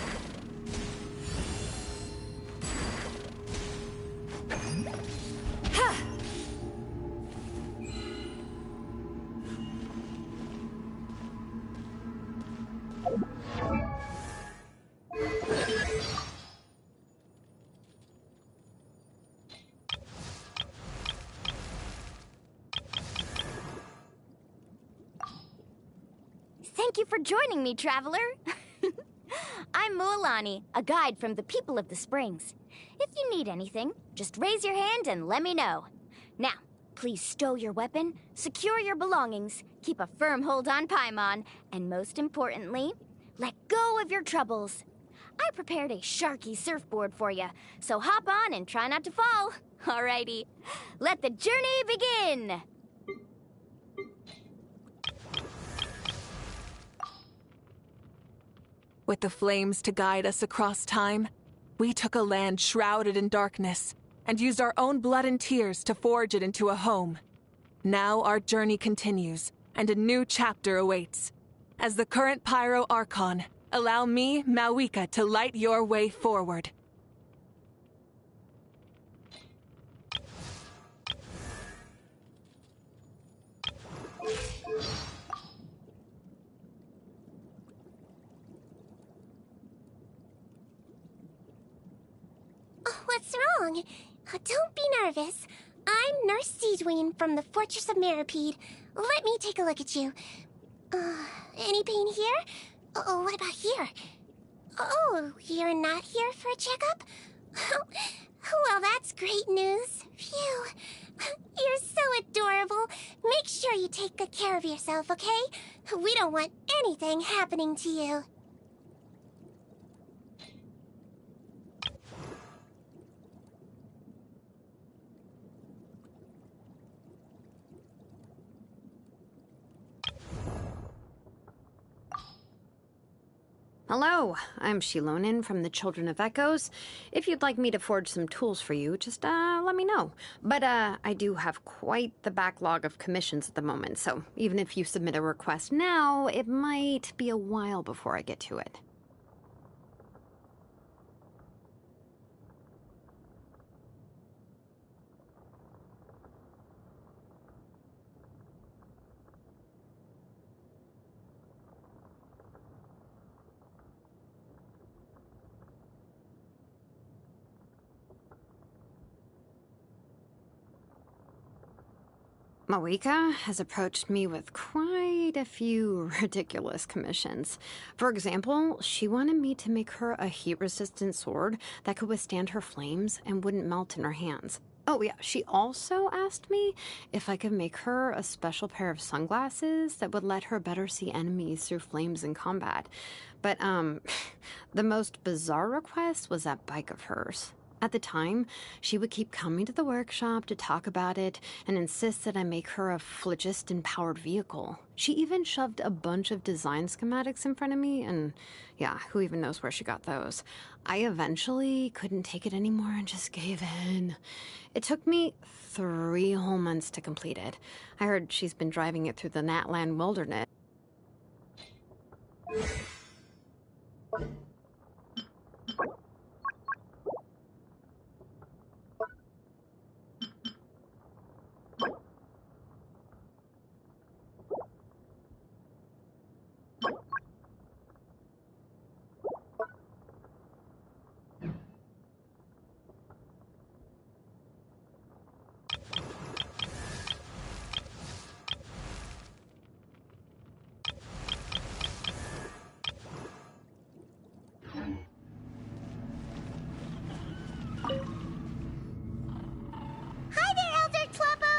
O: Ha!
V: Thank you for joining me, traveler. I'm Mualani, a guide from the people of the Springs. If you need anything, just raise your hand and let me know. Now, please stow your weapon, secure your belongings, keep a firm hold on Paimon, and most importantly, let go of your troubles. I prepared a Sharky surfboard for you, so hop on and try not to fall. Alrighty, let the journey begin!
E: With the flames to guide us across time, we took a land shrouded in darkness and used our own blood and tears to forge it into a home. Now our journey continues, and a new chapter awaits. As the current Pyro Archon, allow me, Mawika, to light your way forward.
A: What's wrong? Don't be nervous. I'm Nurse Seedween from the Fortress of Meripede. Let me take a look at you. Any pain here? Oh, what about here? Oh, you're not here for a checkup? Well, that's great news. Phew. You're so adorable. Make sure you take good care of yourself, okay? We don't want anything happening to you.
F: Hello, I'm Shilonin from the Children of Echoes. If you'd like me to forge some tools for you, just let me know. But I do have quite the backlog of commissions at the moment, so even if you submit a request now, it might be a while before I get to it. Moika has approached me with quite a few ridiculous commissions. For example, she wanted me to make her a heat-resistant sword that could withstand her flames and wouldn't melt in her hands. Oh yeah, she also asked me if I could make her a special pair of sunglasses that would let her better see enemies through flames in combat. But, the most bizarre request was that bike of hers. At the time, she would keep coming to the workshop to talk about it and insist that I make her a phlogiston-powered vehicle. She even shoved a bunch of design schematics in front of me, and yeah, who even knows where she got those. I eventually couldn't take it anymore and just gave in. It took me 3 whole months to complete it. I heard she's been driving it through the Natlan wilderness.
B: Hi there, Elder Tlabo!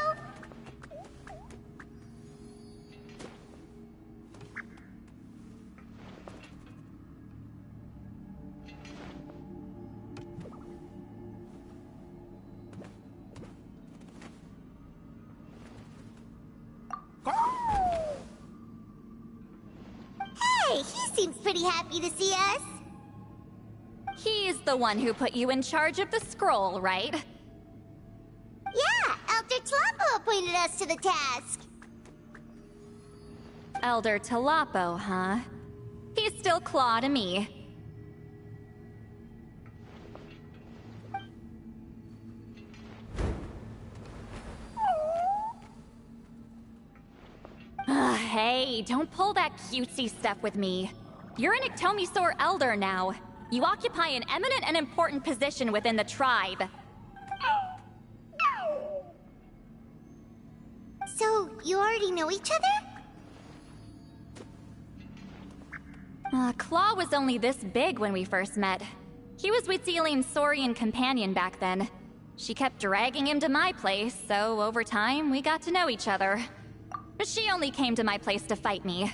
B: Hey, he seems pretty happy to see us.
O: He's the one who put you in charge of the scroll, right?
B: Yeah, Elder Tlabo appointed us to the task.
O: Elder Talapo, huh? He's still Claw to me. Hey, don't pull that cutesy stuff with me. You're an Iktomi Elder now. You occupy an eminent and important position within the tribe.
B: So, you already know each other?
O: Claw was only this big when we first met. He was Witzeline's Saurian companion back then. She kept dragging him to my place, so over time, we got to know each other. She only came to my place to fight me.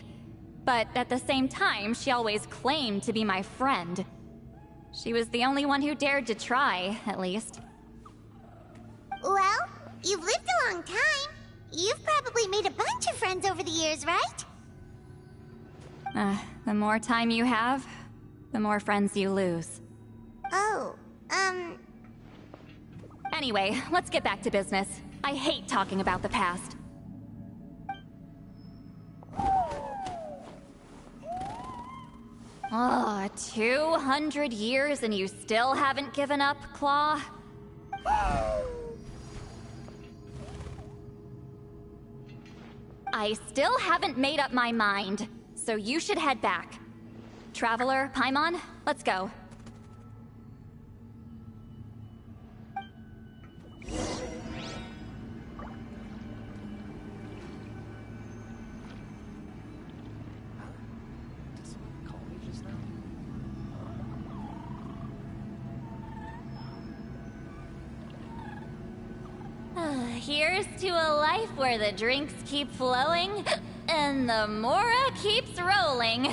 O: But at the same time, she always claimed to be my friend. She was the only one who dared to try, at least.
B: Well, you've lived a long time. You've probably made a bunch of friends over the years, right?
O: The more time you have, the more friends you lose.
B: Oh,
O: Anyway, let's get back to business. I hate talking about the past. Oh, 200 years and you still haven't given up, Claw? I still haven't made up my mind, so you should head back. Traveler, Paimon, let's go. Here's to a life where the drinks keep flowing and the Mora keeps rolling.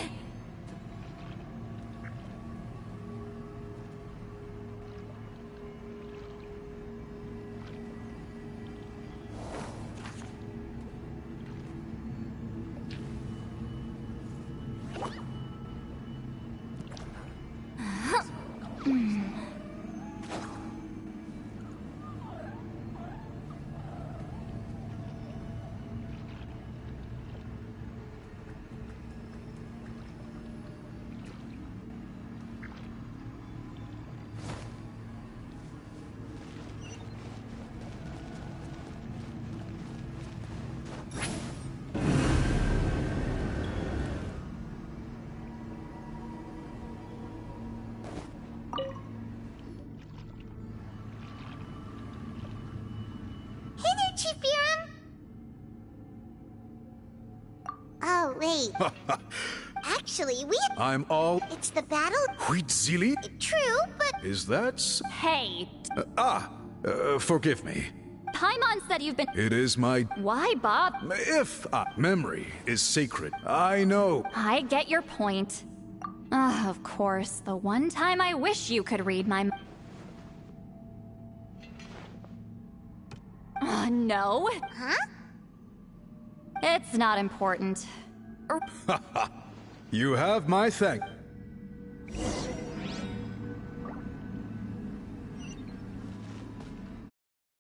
B: Hey there, Chief Biram! Oh, wait. Actually,
H: I'm all
B: It's the battle?
H: Huitzili?
B: True, but...
H: Is that...
O: Hey,
H: forgive me.
O: Paimon said you've been.
H: It is my...
O: Why, Bob?
H: If memory is sacred, I know.
O: I get your point. Of course, the one time I wish you could read my. No.
B: Huh?
O: It's not important.
H: You have my thanks.